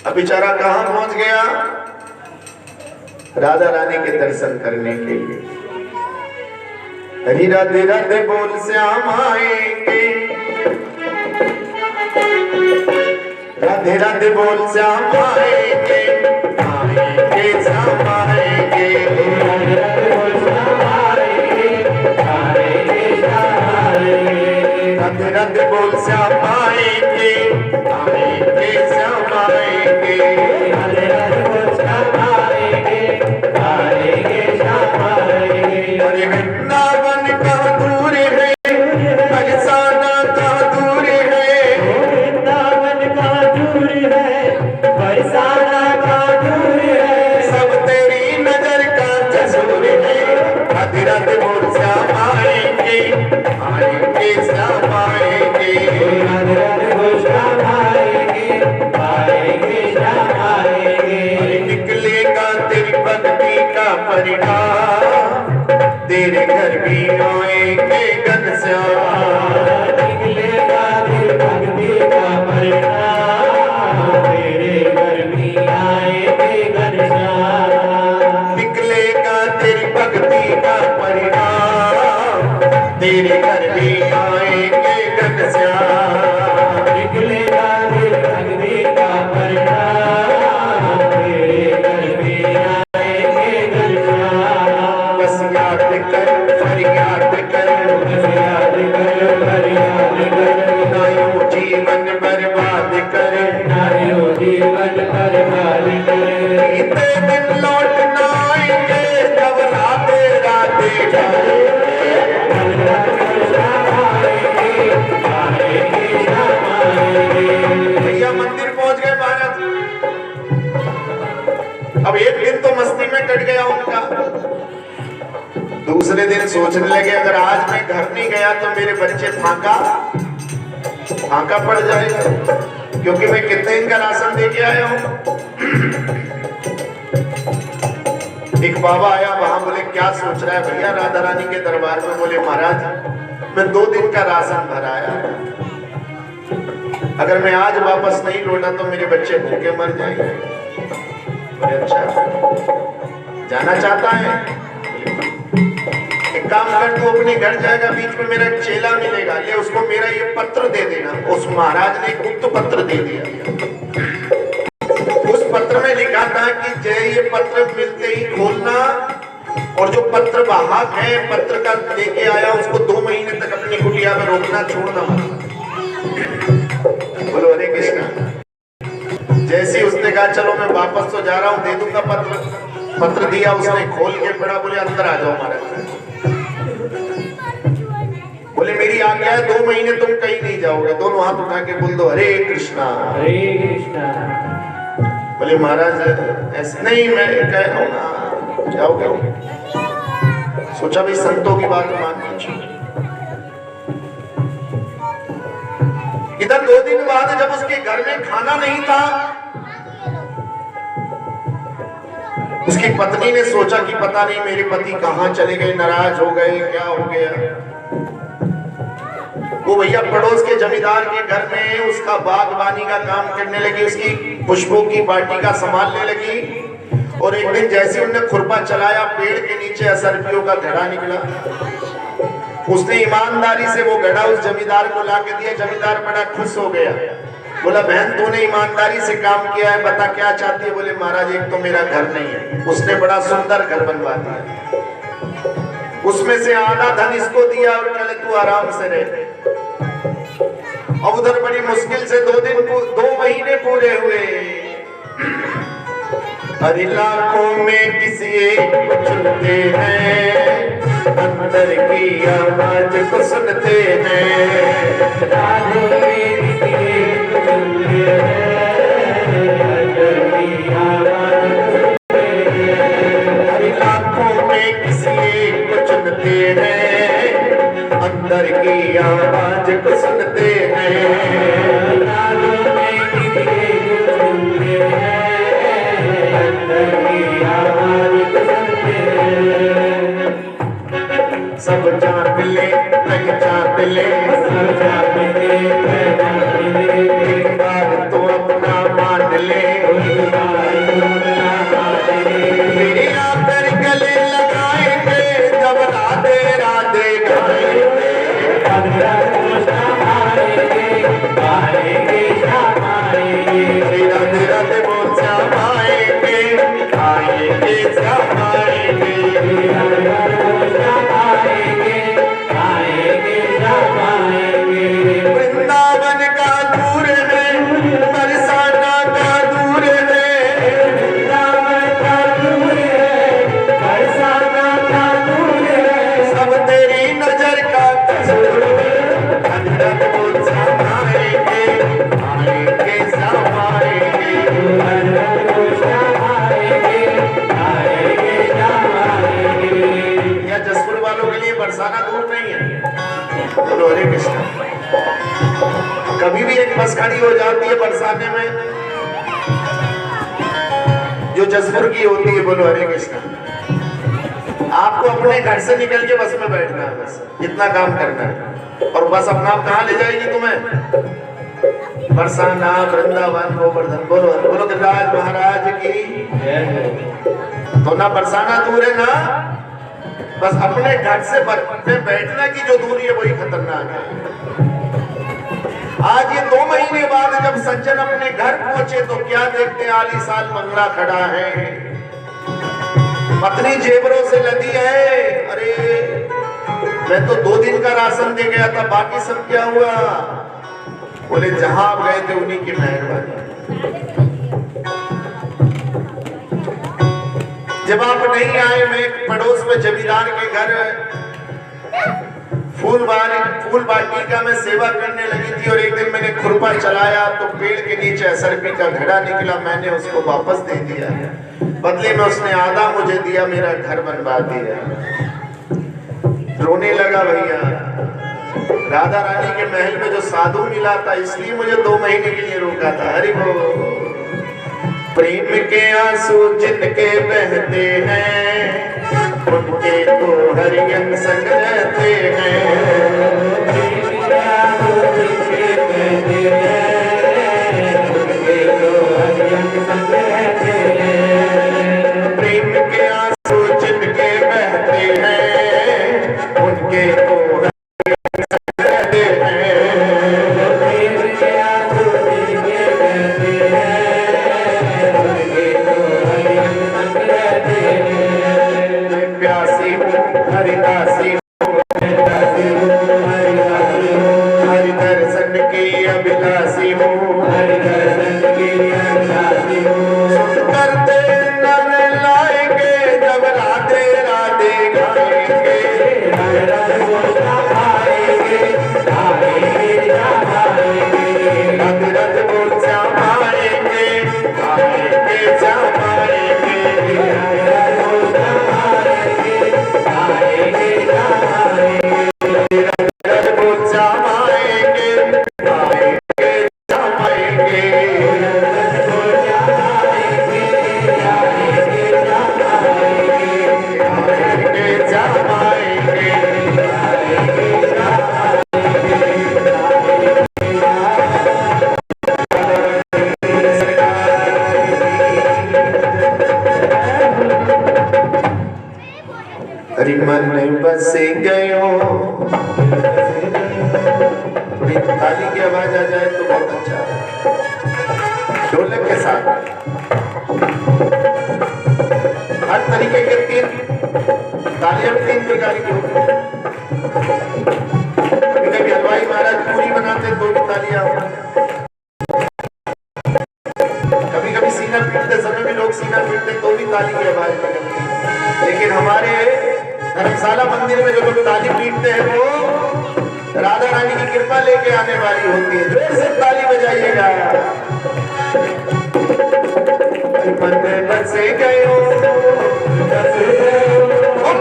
अब बेचारा कहां पहुंच गया? राधा रानी के दर्शन करने के लिए। हरी राधे राधे बोल श्याम आएंगे, राधे राधे बोल श्याम आएंगे, आएंगे श्याम आएंगे, राधे राधे बोल श्याम आएंगे, आएंगे श्याम आएंगे, राधे राधे बोल श्याम आएंगे, आएंगे श्याम आएंगे, राधे राधे बोल श्याम आएंगे, आएंगे श्याम आएंगे। अरे वृंदावन कहाँ दूर है, बरसाना कहाँ दूर है, वृंदावन कहाँ दूर है, बरसाना कहाँ दूर है, सब तेरी नजर का कसूर है। राधे राधे बोल श्याम आएंगे, आएंगे श्याम आएंगे, राधे राधे बोल श्याम आएंगे, आएंगे श्याम आएंगे। निकलेगा तेरी भक्ति का परिणाम, तेरे घर भी आएंगे घनश्याम। निकलेगा तेरी भक्ति का परिणाम, तेरे घर भी आएंगे घनश्याम। निकलेगा तेरी भक्ति का परिणाम, तेरे घर भी आएंगे घनश्याम। निकलेगा तेरी भक्ति का परिणाम, तेरे घर भी आएंगे घनश्याम। बस याद कर फरियाद कर, बस याद कर फरियाद कर, ना यूं जीवन बर्बाद कर, ना यूं जीवन बर्बाद कर। इतने दिन लौट ना आएंगे जब राधे राधे गाएंगे, भैया मंदिर पहुंच गए महाराज। अब एक दिन तो मस्ती में कट गया उनका। दूसरे दिन सोचने लगे अगर आज मैं घर नहीं गया तो मेरे बच्चे फाका पड़ जाएगा, क्योंकि मैं कितने दिन का राशन दे के आया हूं। एक बाबा आया वहां, बोले क्या सोच रहा है भैया राधा रानी के दरबार में? बोले महाराज मैं 2 दिन का राशन भराया, अगर मैं आज वापस नहीं लौटा तो मेरे बच्चे भूखे मर जाएंगे। बोले अच्छा जाना चाहता है? एक काम कर, तू अपने घर जाएगा, बीच में मेरा चेला मिलेगा, ले उसको मेरा ये पत्र दे देना। उस महाराज ने गुप्त पत्र दे दिया। उस पत्र में लिखा था कि जय ये पत्र मिलते ही खोलना, और जो पत्र वाहक है पत्र का लेके आया उसको 2 महीने तक अपनी कुटिया में रोकना, छोड़ना मत। बोलो हरे कृष्णा। जैसे उसने कहा चलो मैं वापस तो जा रहा हूँ, दे दूंगा पत्र दिया उसने, खोल के पढ़ा, बोले अंदर आ जाओ महाराज। बोले मेरी आज्ञा है 2 महीने तुम कहीं नहीं जाओगे। दोनों हाथ उठा के बोल दो हरे कृष्णा हरे कृष्णा। बोले महाराज ऐसे नहीं, मैं कह रहा हूं ना जाओगे। सोचा भाई संतों की बात मान लीजिए। इधर 2 दिन बाद जब उसके घर में खाना नहीं था, उसकी पत्नी ने सोचा कि पता नहीं मेरे पति कहां चले गए, नाराज हो गए, क्या हो गया। वो भैया पड़ोस के जमींदार के घर में उसका बागवानी का काम करने लगी, उसकी पुष्पों की पार्टी का संभालने लगी। और एक दिन जैसे उन्होंने खुरपा चलाया, पेड़ के नीचे असरपियों का घड़ा निकला। उसने ईमानदारी से वो घड़ा उस जमींदार को ला के दिया। जमींदार बड़ा खुश हो गया, बोला बहन तूने ईमानदारी से काम किया है, बता क्या चाहती है। बोले महाराज एक तो मेरा घर नहीं है। उसने बड़ा सुंदर घर बनवा दिया, उसमें से आधा धन इसको दिया और चले तू आराम से रहे। और उधर बड़ी मुश्किल से 2 महीने पूरे हुए। हर लाखों में किसी एक को चुनते हैं, अंदर की आवाज को सुनते हैं। लाखों में किसी एक को चुनते हैं, अंदर की आवाज को सुनते हैं। हर लाखों में किसी एक को चुनते हैं, अंदर की आवाज को सुनते हैं। लाखों में किसी एक को चुनते हैं, अंदर की आवाज को सुनते हैं। सब जान ले पहचान ले, सब जान ले पहचान ले, एक बार तो अपना मान ले, एक बार तो अपना मान ले। मेरे आकर गले लगाएंगे, जब राधे राधे गाएंगे। अब राधे श्यामाएंगे, गाएंगे श्यामाएंगे। राधे राधे बोल श्याम आएंगे, आएंगे श्याम आएंगे। राधे राधे बोल श्यामाएंगे, आएंगे श्यामाएंगे। वृंदावन का दूर है, बरसाना का दूर है। वृंदावन का दूर है, बरसाना का दूर है। सब तेरी नजर का कसूर है। राधे राधे बोल श्याम आएंगे, आएंगे श्याम आएंगे। राधे राधे बोल श्यामाएंगे, आएंगे श्यामाएंगे। या जसपुर वालों के लिए बरसाना दूर नहीं है। बोलो हरे कृष्ण। कभी भी एक बस खड़ी हो जाती है बरसाने में, जो जसपुर की होती है। बोलो हरे कृष्ण। आपको अपने घर से निकल के बस में बैठना है, बस इतना काम करना है। और बस अपना आप कहाँ ले जाएगी तुम्हें? बरसाना, वृंदावन, गोवर्धन। बोलो बोलो गिरिराज महाराज की। तो ना बरसाना दूर है, ना बस अपने घर से बैठना की जो दूरी है वही खतरनाक है। आज ये 2 महीने बाद जब सज्जन अपने घर पहुंचे तो क्या देखते, आलीशान बंगला खड़ा है, पत्नी जेवरों से लदी है। अरे मैं तो 2 दिन का राशन दे गया था, बाकी सब क्या हुआ? बोले जहां आप गए थे उन्हीं की मेहरबानी। जब आप नहीं आए, मैं पड़ोस में जमींदार के घर फूल वाटिका में सेवा करने लगी थी, और एक दिन मैंने खुरपा चलाया तो पेड़ के नीचे असरपी का घड़ा निकला। मैंने उसको वापस दे दिया, बदले में उसने आधा मुझे दिया, मेरा घर बनवा दिया। रोने लगा भैया। राधा रानी के महल में जो साधु मिला था, इसलिए मुझे 2 महीने के लिए रोका था। हरि बोल। प्रेम के आंसू जिनके बहते हैं, उनके तो हरियन संग रहते हैं। प्रेम के आंसू जिनके बहते हैं, उनके तो हरियन संग रहते हैं। प्रेम के आंसू जिनके बहते हैं, उनके तो हरियन संग रहते हैं। प्रेम के आंसू जिनके बहते हैं, उनके तो हरियन संग रहते हैं। मैं प्यासी हूँ हरिदासी हूँ, हरि दर्शन की अभिलाषी हूँ। करते नर लाएंगे, जब राधे राधे गाएंगे। राधे राधे बोल श्याम आएंगे, आएंगे श्याम आएंगे। राधे बोल श्याम आएंगे, आएंगे श्याम आएंगे। आएंगे श्याम आएंगे। हरि मन बस गयो। थोड़ी ताली की आवाज आ जाए तो बहुत अच्छा है, ढोलक के साथ। हर तरीके के 3 तालियां 3 प्रकार की होती है। कभी हलवाई महाराज पूरी बनाते तो भी तालियां, कभी कभी सीना पीटते समय भी लोग सीना पीटते तो भी ताली की आवाज निकलती। लेकिन हमारे धर्मशाला मंदिर में जो लोग ताली पीटते हैं वो राधा रानी की कृपा लेके आने वाली होती है। जोर से ताली बजाइएगा। मंदिर बरसे गए हो,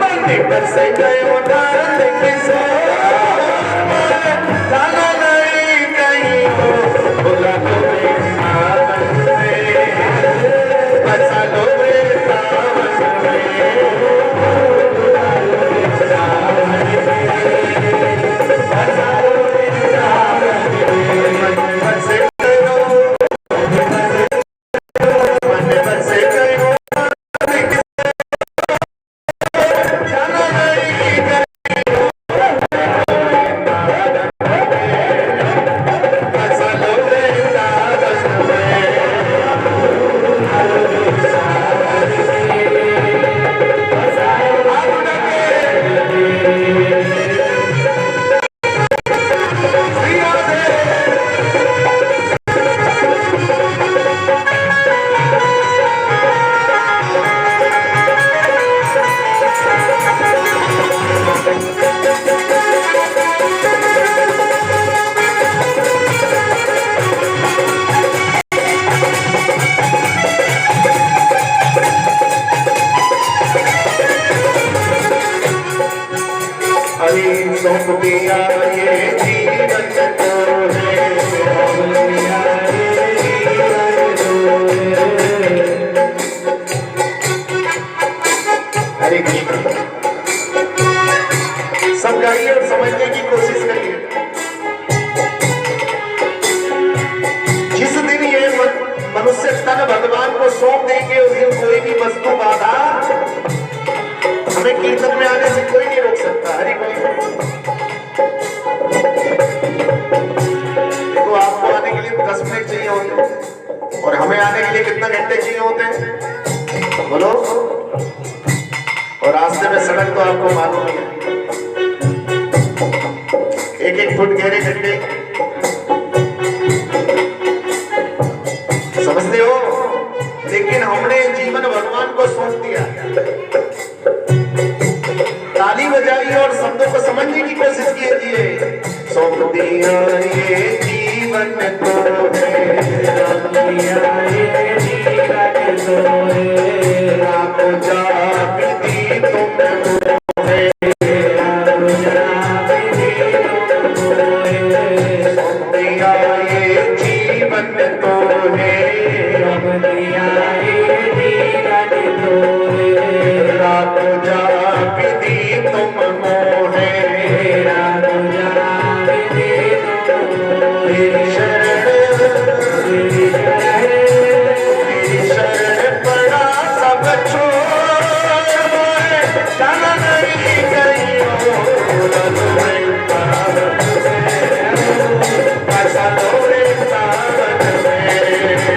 मंदिर बरसे गए हो, जाना नहीं कहीं हो, बुला लो बसा लो सौंप दिया ये जीवन को है, हरे कृष्ण। सब गाइए और समझने की कोशिश करिए। जिस दिन ये मनुष्य तन भगवान को सौंप देंगे उस दिन कोई भी वस्तु बाधा हमें कीर्तन में आने से कोई नहीं रोक सकता। हरि देखो, आपको आने के लिए 10 मिनट चाहिए होते और हमें आने के लिए कितना घंटे चाहिए होते हैं बोलो। और रास्ते में सड़क तो आपको मालूम है, 1-1 फुट गहरे गड्ढे, समझते हो। लेकिन हमने जीवन भगवान को सौंप दिया। ताली बजाइए और शब्दों को समझने की कोशिश कीजिए। सौंप दिया ये जीवन को रातो जाग दी तुम सौंप दिया ये जीवन को रातो जाग दी तुम मोहे शरण पड़ा सब छोड़ जाना नहीं कहीं हो, बसा लो रे सावन में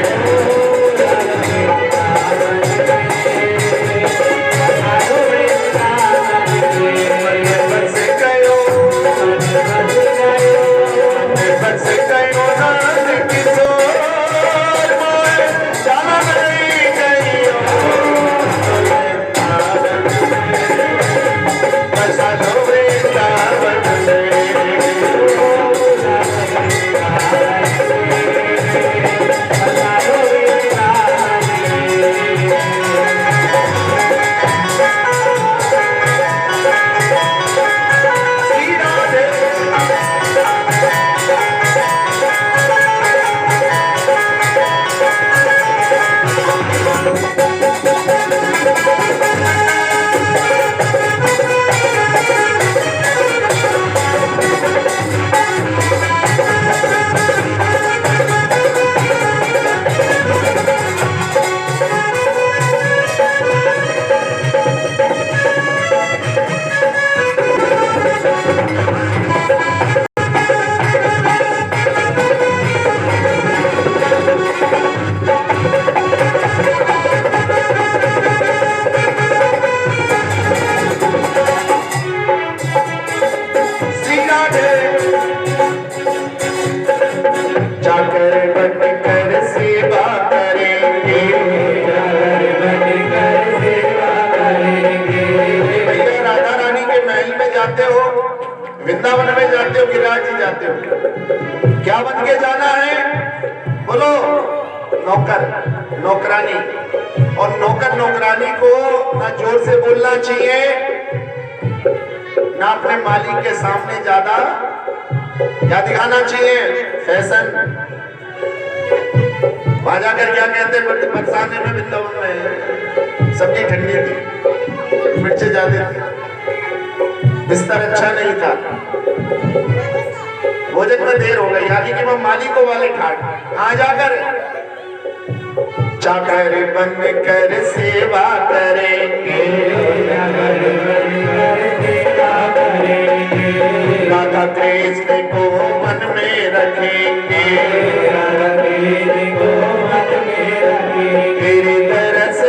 जाते हो, वृंदावन में जाते हो, गिरिराज जी जाते हो, क्या बन के जाना है? बोलो, नौकर नौकरानी। और नौकर नौकरानी को ना जोर से बोलना चाहिए, ना अपने मालिक के सामने ज्यादा क्या दिखाना चाहिए, फैशन। वहां जाकर क्या कहते हैं, बरसाने में वृंदावन में सब्जी ठंडी थी, मिर्चे ज्यादा थी, बिस्तर अच्छा नहीं था, भोजन में देर हो गई, यानी कि वो मालिकों वाले ठाट। कहाँ जाकर चाकर बन कर सेवा करेंगे, राधा कृष्ण को मन में रखेंगे, तेरी तरस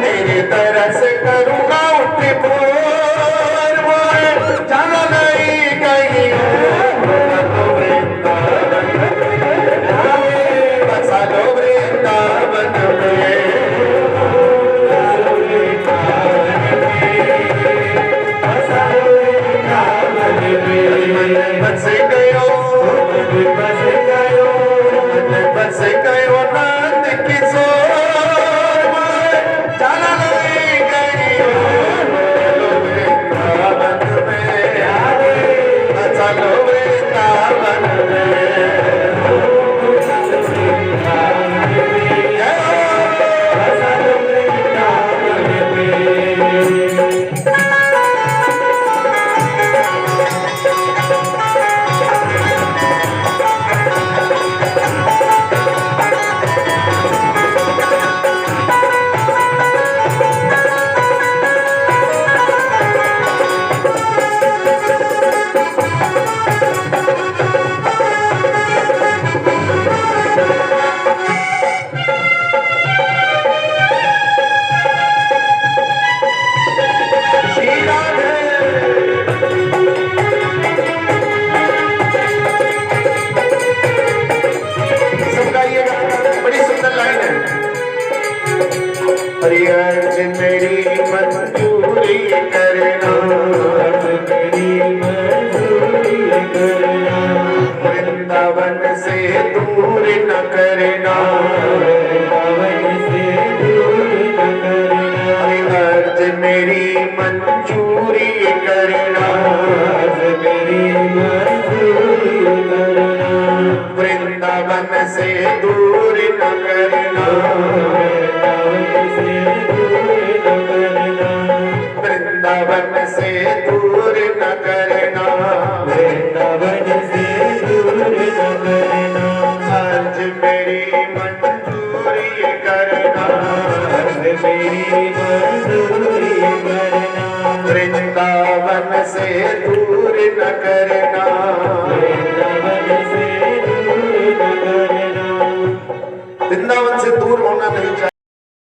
तेरी तरस करूँगा उठ बोर, जाना नहीं कहीं बसा लो वृंदावन में, बस गयो बस गयो नंद किशोर, जाना नहीं गई वृंदावन में, बसा लो वृंदावन अर्ज मेरी मंजूरी करना, वृंदावन से दूर न करना, अर्ज मेरी मंजूरी करना, वृंदावन से दूर न करना, वृंदावन से दूर न कर